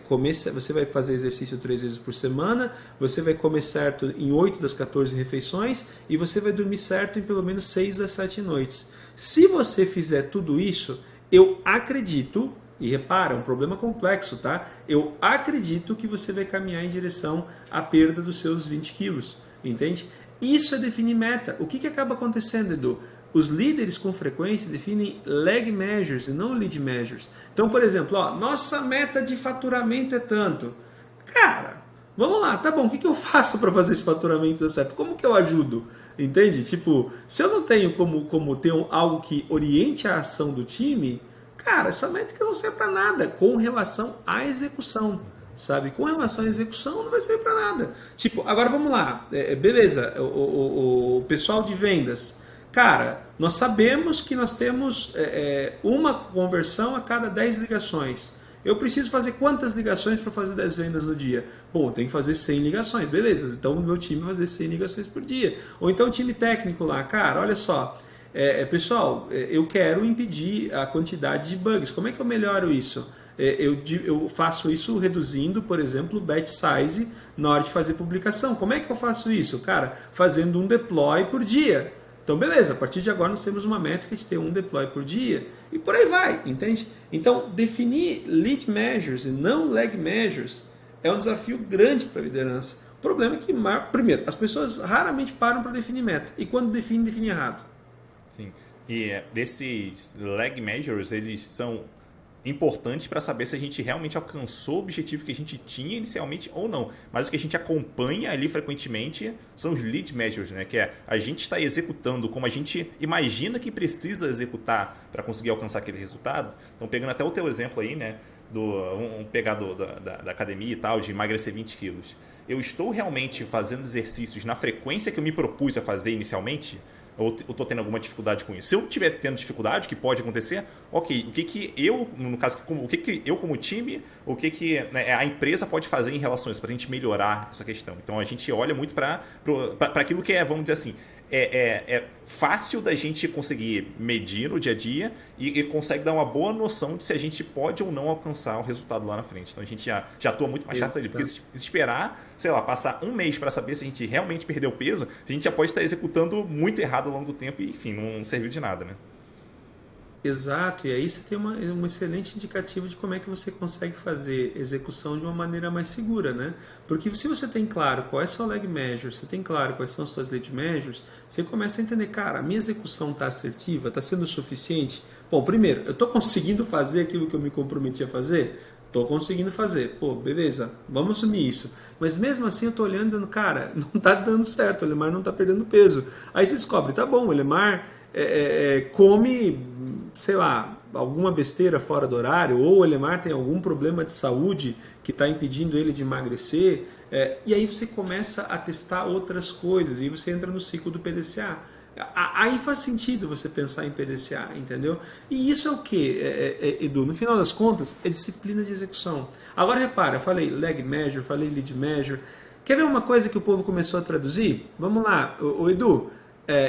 Speaker 2: fazer exercício 3 vezes por semana, você vai comer certo em 8 das 14 refeições e você vai dormir certo em pelo menos 6 das 7 noites. Se você fizer tudo isso, eu acredito, e repara, é um problema complexo, tá? Eu acredito que você vai caminhar em direção à perda dos seus 20 quilos, entende? Isso é definir meta. O que acaba acontecendo, Edu? Os líderes com frequência definem lag measures e não lead measures. Então, por exemplo, nossa meta de faturamento é tanto. Cara, vamos lá, tá bom, o que eu faço para fazer esse faturamento dar certo? Como que eu ajudo? Entende? Tipo, se eu não tenho como ter algo que oriente a ação do time, cara, essa métrica não serve para nada com relação à execução. Sabe? Com relação à execução não vai servir para nada. Tipo, agora vamos lá. Beleza, o pessoal de vendas. Cara, nós sabemos que nós temos uma conversão a cada 10 ligações. Eu preciso fazer quantas ligações para fazer 10 vendas no dia? Bom, tem que fazer 100 ligações. Beleza, então o meu time vai fazer 100 ligações por dia. Ou então o time técnico lá. Cara, olha só. Pessoal, eu quero impedir a quantidade de bugs. Como é que eu melhoro isso? Eu faço isso reduzindo, por exemplo, o batch size na hora de fazer publicação. Como é que eu faço isso? Cara, fazendo um deploy por dia. Então, beleza, a partir de agora nós temos uma métrica de ter um deploy por dia e por aí vai, entende? Então, definir lead measures e não lag measures é um desafio grande para a liderança. O problema é que, primeiro, as pessoas raramente param para definir meta e quando definem errado.
Speaker 1: Sim, e esses lag measures, eles são importante para saber se a gente realmente alcançou o objetivo que a gente tinha inicialmente ou não. Mas o que a gente acompanha ali frequentemente são os lead measures, né? Que a gente está executando como a gente imagina que precisa executar para conseguir alcançar aquele resultado. Então, pegando até o teu exemplo aí, né? pegar da academia e tal, de emagrecer 20 quilos. Eu estou realmente fazendo exercícios na frequência que eu me propus a fazer inicialmente? Ou eu estou tendo alguma dificuldade com isso? Se eu estiver tendo dificuldade, que pode acontecer, ok, o que eu, no caso, o que eu como time, o que né, a empresa pode fazer em relação a isso, para a gente melhorar essa questão. Então a gente olha muito para aquilo que é, vamos dizer assim, é fácil da gente conseguir medir no dia a dia e consegue dar uma boa noção de se a gente pode ou não alcançar o resultado lá na frente. Então a gente já atua muito mais rápido ali, porque se esperar, sei lá, passar um mês para saber se a gente realmente perdeu peso, a gente já pode estar executando muito errado ao longo do tempo e, enfim, não serviu de nada, né?
Speaker 2: Exato, e aí você tem um excelente indicativo de como é que você consegue fazer execução de uma maneira mais segura, né? Porque se você tem claro qual é o seu leg measure, você tem claro quais são as suas lead measures, você começa a entender, cara, a minha execução está assertiva, está sendo suficiente? Bom, primeiro, eu estou conseguindo fazer aquilo que eu me comprometi a fazer? Estou conseguindo fazer. Pô, beleza, vamos assumir isso. Mas mesmo assim eu estou olhando e dizendo, cara, não está dando certo, o Elemar não está perdendo peso. Aí você descobre, tá bom, o Elemar come, sei lá, alguma besteira fora do horário, ou o Elemar tem algum problema de saúde que está impedindo ele de emagrecer, e aí você começa a testar outras coisas, e você entra no ciclo do PDCA. Aí faz sentido você pensar em PDCA, entendeu? E isso é o que, Edu? No final das contas, é disciplina de execução. Agora repara, eu falei leg measure, falei lead measure. Quer ver uma coisa que o povo começou a traduzir? Vamos lá, o Edu.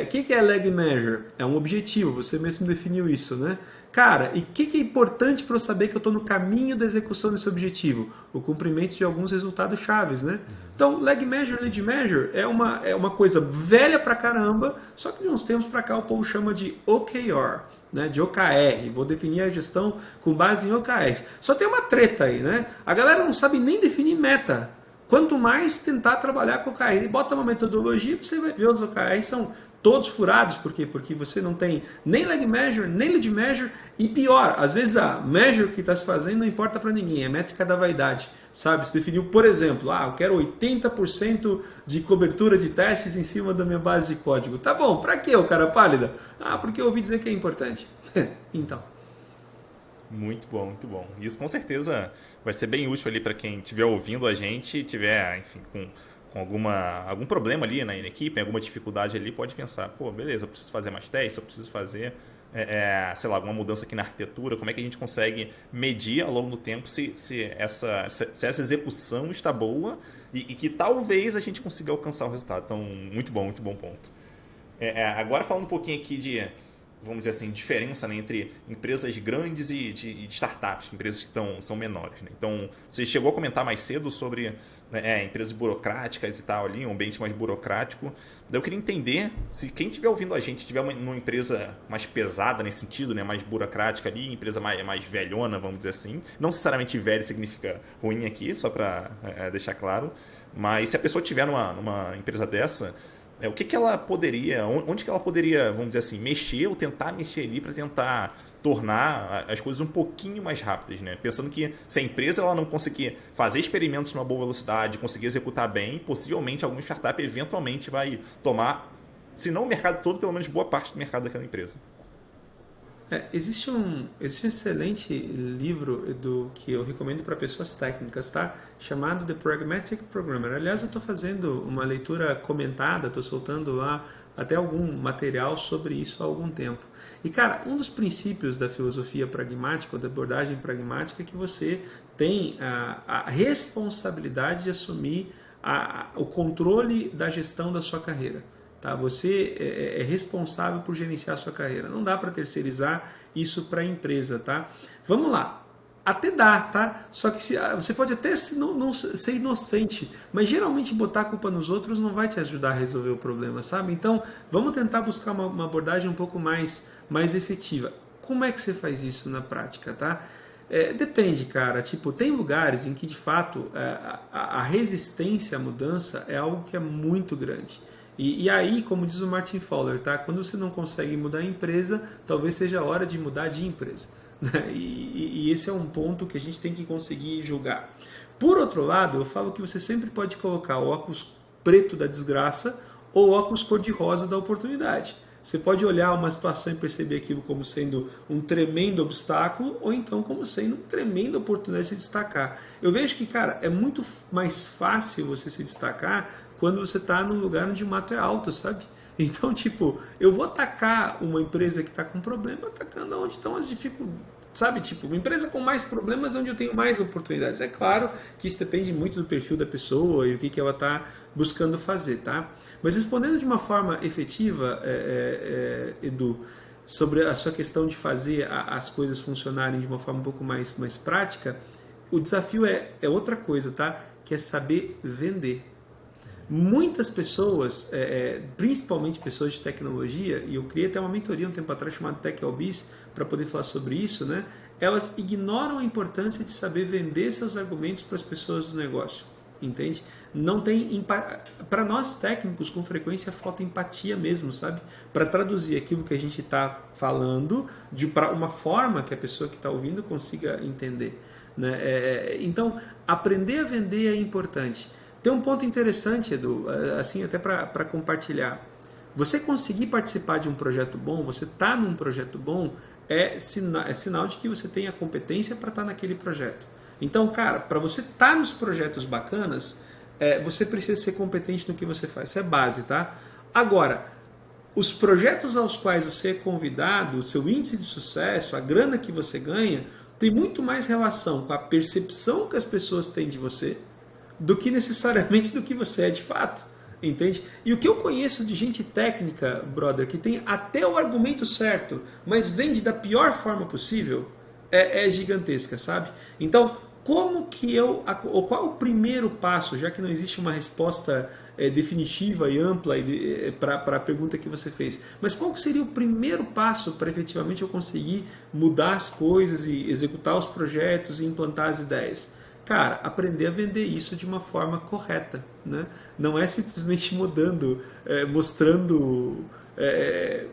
Speaker 2: O que é leg measure? É um objetivo, você mesmo definiu isso, né? Cara, e o que é importante para eu saber que eu estou no caminho da execução desse objetivo? O cumprimento de alguns resultados chaves, né? Então, leg measure, lead measure é uma coisa velha pra caramba, só que de uns tempos para cá o povo chama de OKR, né? De OKR. Vou definir a gestão com base em OKRs. Só tem uma treta aí, né? A galera não sabe nem definir meta. Quanto mais tentar trabalhar com OKR. Bota uma metodologia, você vai ver os OKRs são todos furados. Por quê? Porque você não tem nem leg measure, nem lead measure, e pior, às vezes a measure que está se fazendo não importa para ninguém, é a métrica da vaidade. Sabe, se definiu, por exemplo, eu quero 80% de cobertura de testes em cima da minha base de código. Tá bom, para que o cara pálida? Porque eu ouvi dizer que é importante. Então.
Speaker 1: Muito bom, muito bom. Isso com certeza vai ser bem útil ali para quem estiver ouvindo a gente e tiver, enfim, com algum problema ali na equipe, alguma dificuldade ali, pode pensar, pô, beleza, eu preciso fazer mais testes, eu preciso fazer, sei lá, alguma mudança aqui na arquitetura, como é que a gente consegue medir ao longo do tempo se essa execução está boa e que talvez a gente consiga alcançar o resultado. Então, muito bom ponto. Agora falando um pouquinho aqui de, vamos dizer assim, diferença, né, entre empresas grandes e de startups, empresas que são menores, né? Então, você chegou a comentar mais cedo sobre empresas burocráticas e tal ali, um ambiente mais burocrático. Daí eu queria entender se quem estiver ouvindo a gente tiver uma empresa mais pesada nesse sentido, né, mais burocrática ali, empresa mais velhona, vamos dizer assim. Não necessariamente velho significa ruim aqui, só para deixar claro. Mas se a pessoa estiver numa empresa dessa, o que ela poderia, onde que ela poderia, vamos dizer assim, mexer ou tentar mexer ali para tentar tornar as coisas um pouquinho mais rápidas, né? Pensando que se a empresa ela não conseguir fazer experimentos numa boa velocidade, conseguir executar bem, possivelmente alguma startup eventualmente vai tomar, se não o mercado todo, pelo menos boa parte do mercado daquela empresa.
Speaker 2: Existe um excelente livro que eu recomendo para pessoas técnicas, tá? Chamado The Pragmatic Programmer. Aliás, eu estou fazendo uma leitura comentada, estou soltando lá até algum material sobre isso há algum tempo. E, cara, um dos princípios da filosofia pragmática, ou da abordagem pragmática, é que você tem a responsabilidade de assumir o controle da gestão da sua carreira. Tá? Você é responsável por gerenciar a sua carreira. Não dá para terceirizar isso para a empresa. Tá? Vamos lá. Até dá, tá? Só que você pode até não ser inocente, mas geralmente botar a culpa nos outros não vai te ajudar a resolver o problema, sabe? Então, vamos tentar buscar uma abordagem um pouco mais efetiva. Como é que você faz isso na prática, tá? Depende, cara. Tipo, tem lugares em que, de fato, a resistência à mudança é algo que é muito grande. E aí, como diz o Martin Fowler, tá? Quando você não consegue mudar a empresa, talvez seja a hora de mudar de empresa. E esse é um ponto que a gente tem que conseguir julgar. Por outro lado, eu falo que você sempre pode colocar o óculos preto da desgraça ou o óculos cor-de-rosa da oportunidade. Você pode olhar uma situação e perceber aquilo como sendo um tremendo obstáculo ou então como sendo uma tremenda oportunidade de se destacar. Eu vejo que, cara, é muito mais fácil você se destacar quando você está num lugar onde o mato é alto, sabe? Então, tipo, eu vou atacar uma empresa que está com problema atacando onde estão as dificuldades. Sabe, tipo, uma empresa com mais problemas é onde eu tenho mais oportunidades. É claro que isso depende muito do perfil da pessoa e o que ela está buscando fazer, tá? Mas respondendo de uma forma efetiva, Edu, sobre a sua questão de fazer as coisas funcionarem de uma forma um pouco mais prática, o desafio é outra coisa, tá? Que é saber vender. Muitas pessoas, principalmente pessoas de tecnologia, e eu criei até uma mentoria um tempo atrás chamada Tech Biz para poder falar sobre isso, né? Elas ignoram a importância de saber vender seus argumentos para as pessoas do negócio, entende? Não tem para nós técnicos com frequência falta empatia mesmo, sabe? Para traduzir aquilo que a gente está falando para uma forma que a pessoa que está ouvindo consiga entender, né? Então aprender a vender é importante. Tem um ponto interessante, Edu, assim até para compartilhar. Você conseguir participar de um projeto bom, você tá num projeto bom, é sinal de que você tem a competência para estar naquele projeto. Então, cara, para você estar nos projetos bacanas, você precisa ser competente no que você faz. Isso é base, tá? Agora, os projetos aos quais você é convidado, o seu índice de sucesso, a grana que você ganha, tem muito mais relação com a percepção que as pessoas têm de você do que necessariamente do que você é de fato, entende? E o que eu conheço de gente técnica, brother, que tem até o argumento certo, mas vende da pior forma possível, é gigantesca, sabe? Então, como que ou qual é o primeiro passo, já que não existe uma resposta definitiva e ampla para a pergunta que você fez, mas qual que seria o primeiro passo para efetivamente eu conseguir mudar as coisas e executar os projetos e implantar as ideias? Cara, aprender a vender isso de uma forma correta, né? Não é simplesmente mostrando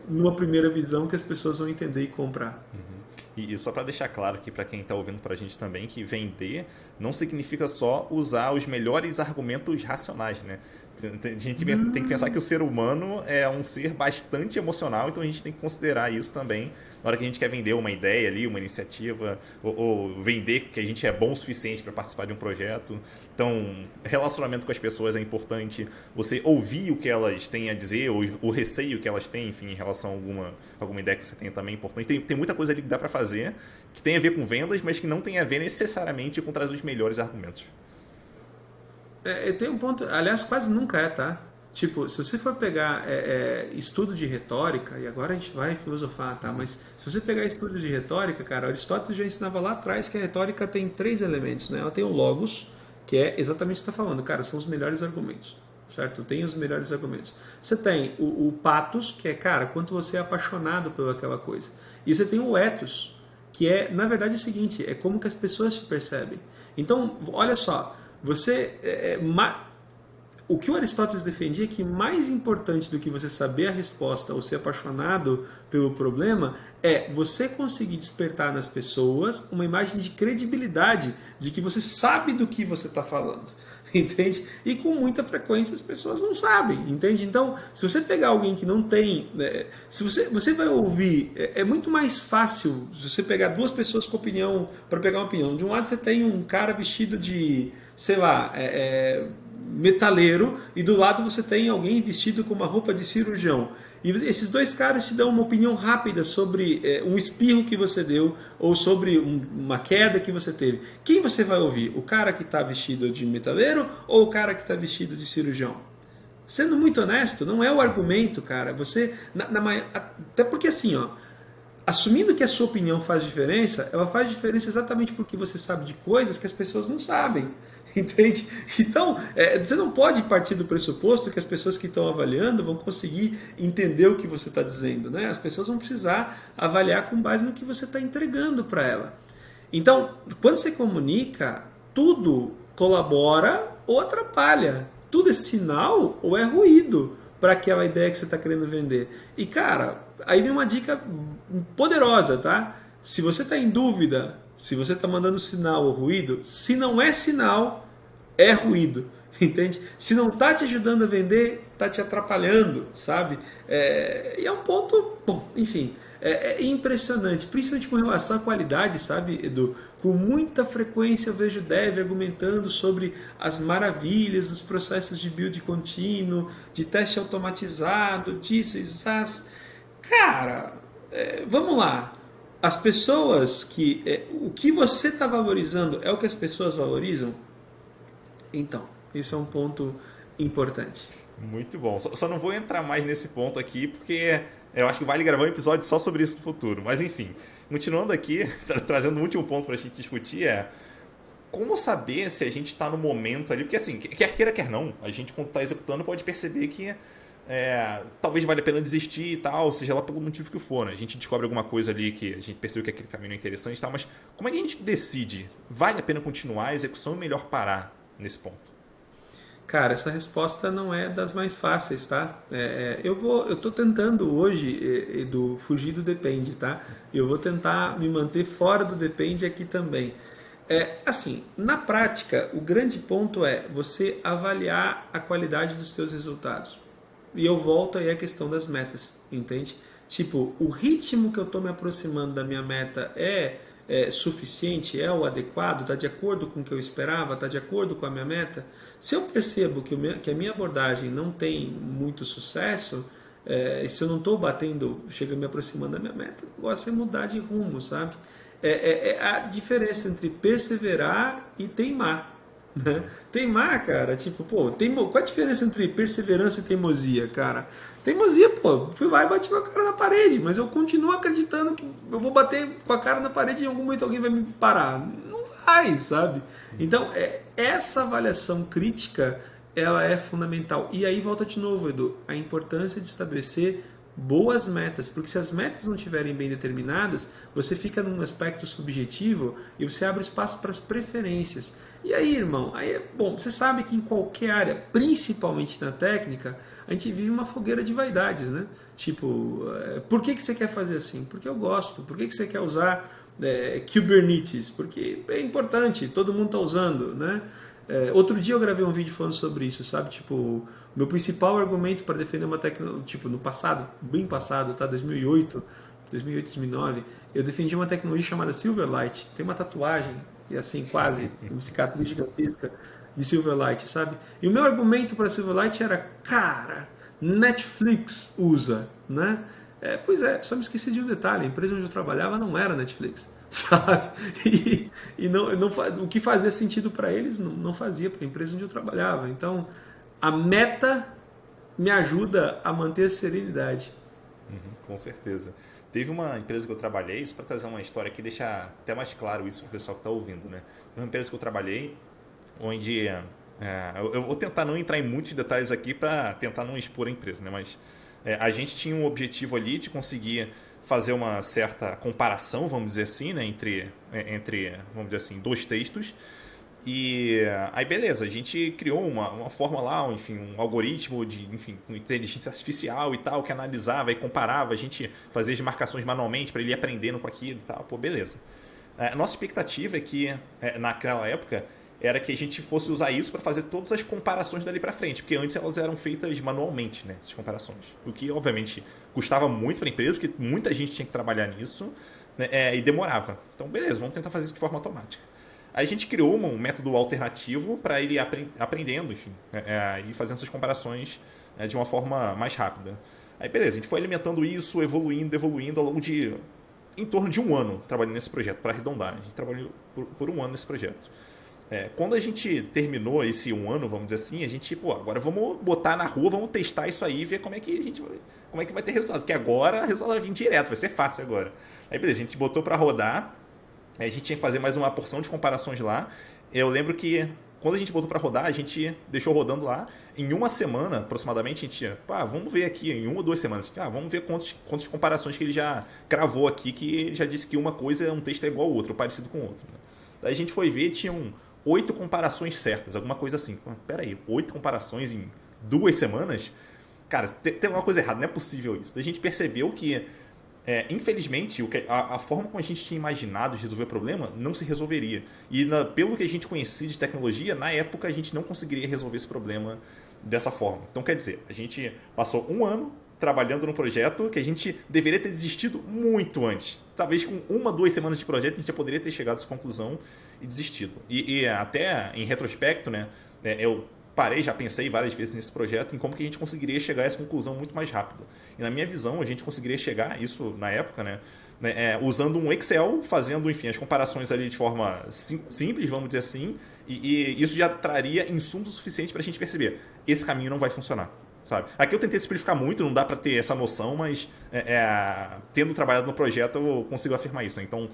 Speaker 2: numa primeira visão que as pessoas vão entender e comprar.
Speaker 1: Uhum. E só para deixar claro aqui para quem está ouvindo para a gente também, que vender não significa só usar os melhores argumentos racionais, né? A gente tem que pensar que o ser humano é um ser bastante emocional, então a gente tem que considerar isso também na hora que a gente quer vender uma ideia ali, uma iniciativa, ou vender que a gente é bom o suficiente para participar de um projeto. Então, relacionamento com as pessoas é importante, você ouvir o que elas têm a dizer, ou o receio que elas têm, enfim, em relação a alguma ideia que você tenha também é importante. Tem muita coisa ali que dá para fazer, que tem a ver com vendas, mas que não tem a ver necessariamente com trazer os melhores argumentos.
Speaker 2: Tem um ponto, aliás, quase nunca tá? Tipo, se você for pegar estudo de retórica, e agora a gente vai filosofar, tá? Mas se você pegar estudo de retórica, cara, Aristóteles já ensinava lá atrás que a retórica tem 3 elementos, né? Ela tem o logos, que é exatamente o que você está falando, cara, são os melhores argumentos, certo? Tem os melhores argumentos. Você tem o pathos, que é, cara, quanto você é apaixonado por aquela coisa. E você tem o ethos, que é, na verdade, o seguinte, é como que as pessoas te percebem. Então, olha só, o que o Aristóteles defendia é que mais importante do que você saber a resposta ou ser apaixonado pelo problema é você conseguir despertar nas pessoas uma imagem de credibilidade, de que você sabe do que você está falando, entende? E com muita frequência as pessoas não sabem, entende? Então, se você pegar alguém que não tem, se você vai ouvir, é muito mais fácil se você pegar 2 pessoas com opinião, para pegar uma opinião. De um lado você tem um cara vestido de, sei lá, metaleiro, e do lado você tem alguém vestido com uma roupa de cirurgião. E esses 2 caras te dão uma opinião rápida sobre um espirro que você deu ou sobre uma queda que você teve. Quem você vai ouvir? O cara que está vestido de metaleiro ou o cara que está vestido de cirurgião? Sendo muito honesto, não é o argumento, cara. Você, até porque assim, ó, assumindo que a sua opinião faz diferença, ela faz diferença exatamente porque você sabe de coisas que as pessoas não sabem. Entende? Então, você não pode partir do pressuposto que as pessoas que estão avaliando vão conseguir entender o que você está dizendo, né? As pessoas vão precisar avaliar com base no que você está entregando para ela. Então, quando você comunica, tudo colabora ou atrapalha. Tudo é sinal ou é ruído para aquela ideia que você está querendo vender. E, cara, aí vem uma dica poderosa, tá? Se você está em dúvida, se você está mandando sinal ou ruído, se não é sinal, é ruído, entende? Se não está te ajudando a vender, tá te atrapalhando, sabe? E é um ponto, bom, enfim, é impressionante, principalmente com relação à qualidade, sabe, Edu? Com muita frequência eu vejo dev argumentando sobre as maravilhas dos processos de build contínuo, de teste automatizado, disso, isso. Cara, vamos lá. As pessoas que. O que você está valorizando é o que as pessoas valorizam? Então, isso é um ponto importante.
Speaker 1: Muito bom. Só não vou entrar mais nesse ponto aqui, porque eu acho que vale gravar um episódio só sobre isso no futuro. Mas enfim, continuando aqui, trazendo o último ponto para a gente discutir como saber se a gente está no momento ali. Porque assim, quer queira, quer não, a gente quando está executando pode perceber que talvez valha a pena desistir e tal, seja lá pelo motivo que for. Né? A gente descobre alguma coisa ali que a gente percebeu que aquele caminho é interessante e tal, mas como é que a gente decide? Vale a pena continuar a execução ou melhor parar nesse ponto?
Speaker 2: Cara, essa resposta não é das mais fáceis, tá? Eu tô tentando hoje, Edu, fugir do depende, tá? Eu vou tentar me manter fora do depende aqui também. Assim, na prática, o grande ponto é você avaliar a qualidade dos seus resultados. E eu volto aí à questão das metas, entende? Tipo, o ritmo que eu tô me aproximando da minha meta é suficiente, é o adequado, está de acordo com o que eu esperava, está de acordo com a minha meta. Se eu percebo que a minha abordagem não tem muito sucesso, se eu não estou batendo, chega me aproximando da minha meta, o negócio é mudar de rumo, sabe? É a diferença entre perseverar e teimar. Né? Teimar, cara, tipo, pô, qual a diferença entre perseverança e teimosia, cara? Teimosia, pô, fui lá e bati com a cara na parede, mas eu continuo acreditando que eu vou bater com a cara na parede e em algum momento alguém vai me parar. Não vai, sabe? Então, essa avaliação crítica, ela é fundamental. E aí volta de novo, Edu, a importância de estabelecer boas metas, porque se as metas não estiverem bem determinadas, você fica num aspecto subjetivo e você abre espaço para as preferências. E aí, irmão, bom, você sabe que em qualquer área, principalmente na técnica, a gente vive uma fogueira de vaidades, né? Tipo, por que você quer fazer assim? Porque eu gosto. Por que você quer usar Kubernetes? Porque é importante, todo mundo está usando, né? Outro dia eu gravei um vídeo falando sobre isso, sabe? Tipo, meu principal argumento para defender uma tecnologia, tipo, no passado, bem passado, tá? 2008, 2009, eu defendi uma tecnologia chamada Silverlight. Tem uma tatuagem, e assim, quase, uma cicatriz gigantesca de Silverlight, sabe? E o meu argumento para Silverlight era, cara, Netflix usa, né? Pois é, só me esqueci de um detalhe, a empresa onde eu trabalhava não era Netflix. Sabe? E o que fazia sentido para eles não fazia para a empresa onde eu trabalhava. Então, a meta me ajuda a manter a serenidade.
Speaker 1: Com certeza. Teve uma empresa que eu trabalhei, isso para trazer uma história aqui, deixar até mais claro isso para o pessoal que está ouvindo. Né? Uma empresa que eu trabalhei, onde eu vou tentar não entrar em muitos detalhes aqui para tentar não expor a empresa, né? Mas a gente tinha um objetivo ali de conseguir fazer uma certa comparação, vamos dizer assim, né, entre, vamos dizer assim, dois textos. E aí, beleza, a gente criou uma forma lá, enfim, um algoritmo com inteligência artificial e tal, que analisava e comparava, a gente fazia as marcações manualmente para ele ir aprendendo com aquilo e tal, pô, beleza. A nossa expectativa é que, naquela época, era que a gente fosse usar isso para fazer todas as comparações dali para frente, porque antes elas eram feitas manualmente, né, essas comparações. O que, obviamente, custava muito para a empresa, porque muita gente tinha que trabalhar nisso, né, e demorava. Então, beleza, vamos tentar fazer isso de forma automática. Aí a gente criou um método alternativo para ele ir aprendendo, enfim, e fazendo essas comparações de uma forma mais rápida. Aí, beleza, a gente foi alimentando isso, evoluindo ao longo de, em torno de um ano, trabalhando nesse projeto, para arredondar. A gente trabalhou por um ano nesse projeto. Quando a gente terminou esse um ano, vamos dizer assim, a gente, agora vamos botar na rua, vamos testar isso aí e ver como é que vai ter resultado. Porque agora o resultado vai vir direto, vai ser fácil agora. Aí, beleza, a gente botou para rodar, aí a gente tinha que fazer mais uma porção de comparações lá. Eu lembro que quando a gente botou para rodar, a gente deixou rodando lá. Em uma semana, aproximadamente, a gente vamos ver aqui, em 1 ou 2 semanas, vamos ver quantas comparações que ele já cravou aqui, que ele já disse que uma coisa, um texto é igual ao outro, ou parecido com o outro. Né? Daí a gente foi ver, tinham 8 comparações certas, alguma coisa assim. Peraí, 8 comparações em 2 semanas? Cara, tem uma coisa errada, não é possível isso. Daí a gente percebeu que, infelizmente, a forma como a gente tinha imaginado de resolver o problema não se resolveria. E pelo que a gente conhecia de tecnologia, na época a gente não conseguiria resolver esse problema dessa forma. Então, quer dizer, a gente passou um ano trabalhando num projeto que a gente deveria ter desistido muito antes. Talvez com 1, 2 semanas de projeto a gente já poderia ter chegado a essa conclusão e desistido. E até em retrospecto, né, eu já pensei várias vezes nesse projeto em como que a gente conseguiria chegar a essa conclusão muito mais rápido. E na minha visão, a gente conseguiria chegar a isso na época, né, usando um Excel, fazendo, enfim, as comparações ali de forma simples, vamos dizer assim, e isso já traria insumos suficientes para a gente perceber, esse caminho não vai funcionar. Sabe? Aqui eu tentei simplificar muito, não dá para ter essa noção, mas tendo trabalhado no projeto eu consigo afirmar isso. Né? Então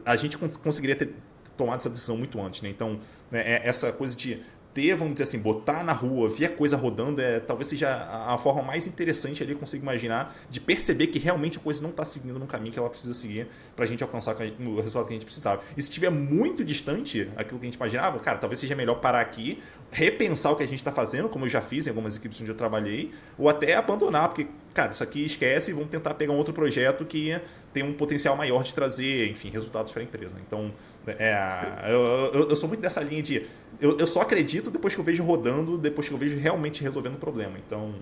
Speaker 1: a gente conseguiria ter tomado essa decisão muito antes. Né? Então essa coisa de ter, vamos dizer assim, botar na rua, ver a coisa rodando, talvez seja a forma mais interessante ali que eu consigo imaginar de perceber que realmente a coisa não está seguindo no caminho que ela precisa seguir para a gente alcançar o resultado que a gente precisava. E se estiver muito distante aquilo que a gente imaginava, cara, talvez seja melhor parar aqui, repensar o que a gente está fazendo, como eu já fiz em algumas equipes onde eu trabalhei, ou até abandonar, porque, cara, isso aqui esquece e vamos tentar pegar um outro projeto que tem um potencial maior de trazer, enfim, resultados para a empresa. Então, eu sou muito dessa linha de eu só acredito depois que eu vejo rodando, depois que eu vejo realmente resolvendo o problema. Então,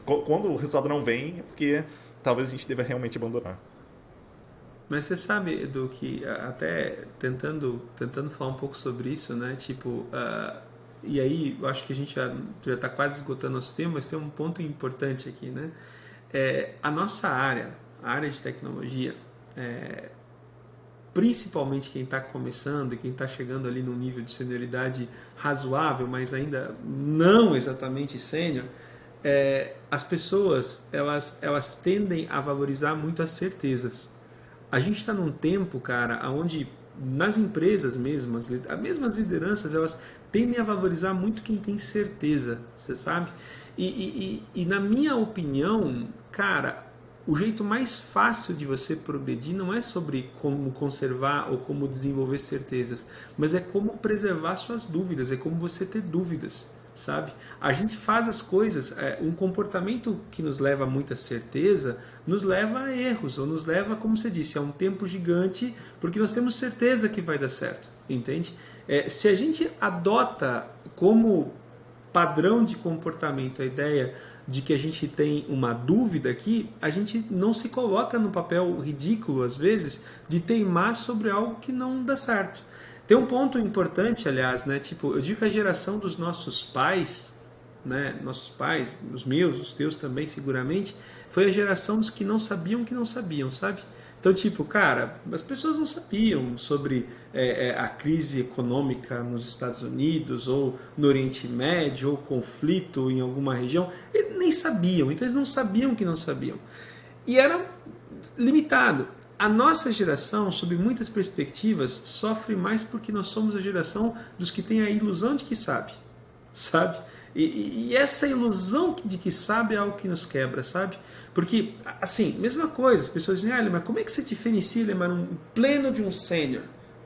Speaker 1: quando o resultado não vem, é porque talvez a gente deva realmente abandonar.
Speaker 2: Mas você sabe, Edu, que até tentando falar um pouco sobre isso, né? Tipo, e aí eu acho que a gente já está quase esgotando nosso tema, mas tem um ponto importante aqui, né? A nossa área, a área de tecnologia, principalmente quem está começando e quem está chegando ali num nível de senioridade razoável, mas ainda não exatamente sênior, as pessoas elas tendem a valorizar muito as certezas. A gente está num tempo, cara, onde nas empresas mesmo, as mesmas lideranças, elas tendem a valorizar muito quem tem certeza, você sabe? E na minha opinião, cara, o jeito mais fácil de você progredir não é sobre como conservar ou como desenvolver certezas, mas é como preservar suas dúvidas, é como você ter dúvidas, sabe? A gente faz as coisas, um comportamento que nos leva a muita certeza, nos leva a erros, ou nos leva, como você disse, a um tempo gigante, porque nós temos certeza que vai dar certo, entende? Se a gente adota como padrão de comportamento a ideia de que a gente tem uma dúvida aqui, a gente não se coloca no papel ridículo, às vezes, de teimar sobre algo que não dá certo. Tem um ponto importante, aliás, né? Tipo, eu digo que a geração dos nossos pais, né? Nossos pais, os meus, os teus também, seguramente, foi a geração dos que não sabiam, sabe? Então, tipo, cara, as pessoas não sabiam sobre a crise econômica nos Estados Unidos, ou no Oriente Médio, ou conflito em alguma região. Eles nem sabiam, então eles não sabiam que não sabiam. E era limitado. A nossa geração, sob muitas perspectivas, sofre mais porque nós somos a geração dos que tem a ilusão de que sabe? E essa ilusão de que sabe é algo que nos quebra, sabe? Porque, assim, mesma coisa, as pessoas dizem, mas como é que você diferencia um pleno de um sênior?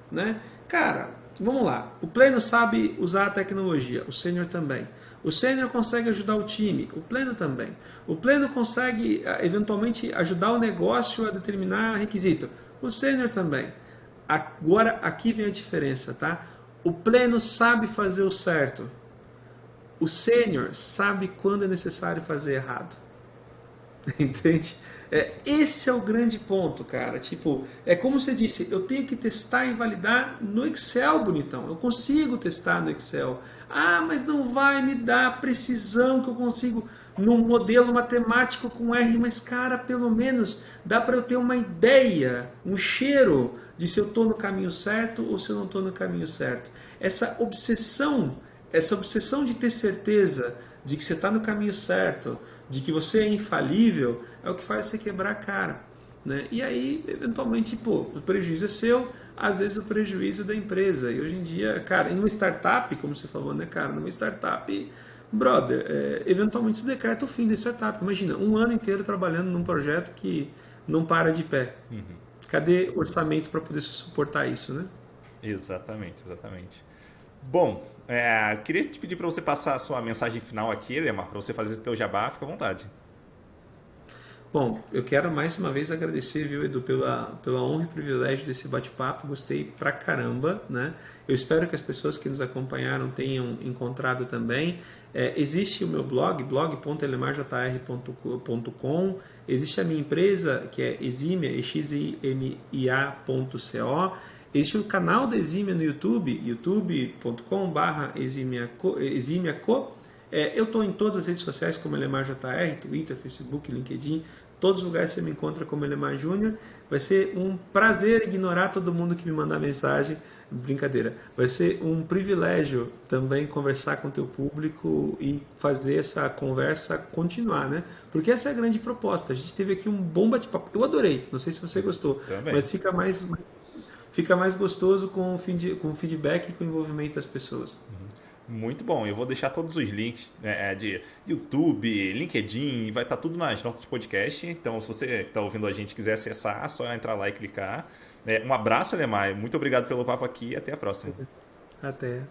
Speaker 2: Né? Cara, vamos lá, o pleno sabe usar a tecnologia, o sênior também. O sênior consegue ajudar o time, o pleno também. O pleno consegue, eventualmente, ajudar o negócio a determinar requisito, o sênior também. Agora, aqui vem a diferença, tá? O pleno sabe fazer o certo. O sênior sabe quando é necessário fazer errado. Entende? Esse é o grande ponto, cara. Tipo, é como você disse, eu tenho que testar e validar no Excel, bonitão. Eu consigo testar no Excel. Ah, mas não vai me dar a precisão que eu consigo num modelo matemático com R. Mas, cara, pelo menos dá para eu ter uma ideia, um cheiro de se eu estou no caminho certo ou se eu não estou no caminho certo. Essa obsessão de ter certeza de que você está no caminho certo, de que você é infalível, é o que faz você quebrar a cara. Né? E aí, eventualmente, o prejuízo é seu, às vezes o prejuízo é da empresa. E hoje em dia, cara, em uma startup, como você falou, né, cara, numa startup, brother, eventualmente se decreta o fim da startup. Imagina, um ano inteiro trabalhando num projeto que não para de pé. Uhum. Cadê orçamento para poder suportar isso, né?
Speaker 1: Exatamente. Bom, queria te pedir para você passar a sua mensagem final aqui, Lemar, para você fazer o teu jabá, fica à vontade.
Speaker 2: Bom, eu quero mais uma vez agradecer, viu, Edu, pela honra e privilégio desse bate-papo. Gostei pra caramba, né? Eu espero que as pessoas que nos acompanharam tenham encontrado também. Existe o meu blog, blog.elemarjr.com. Existe a minha empresa, que é Eximia, eximia.co. Existe o canal da Eximia no YouTube, youtube.com/eximiaco. Eu estou em todas as redes sociais como ElemarJR, Twitter, Facebook, LinkedIn, todos os lugares você me encontra como Elemar Júnior. Vai ser um prazer ignorar todo mundo que me mandar mensagem. Brincadeira. Vai ser um privilégio também conversar com o teu público e fazer essa conversa continuar, né? Porque essa é a grande proposta. A gente teve aqui um bom bate-papo. Eu adorei. Não sei se você gostou,
Speaker 1: Também.
Speaker 2: mas fica mais gostoso com o feedback e com o envolvimento das pessoas.
Speaker 1: Muito bom. Eu vou deixar todos os links de YouTube, LinkedIn, vai estar tudo nas notas de podcast. Então, se você está ouvindo a gente e quiser acessar, é só entrar lá e clicar. Um abraço, Alemar. Muito obrigado pelo papo aqui e até a próxima.
Speaker 2: Até.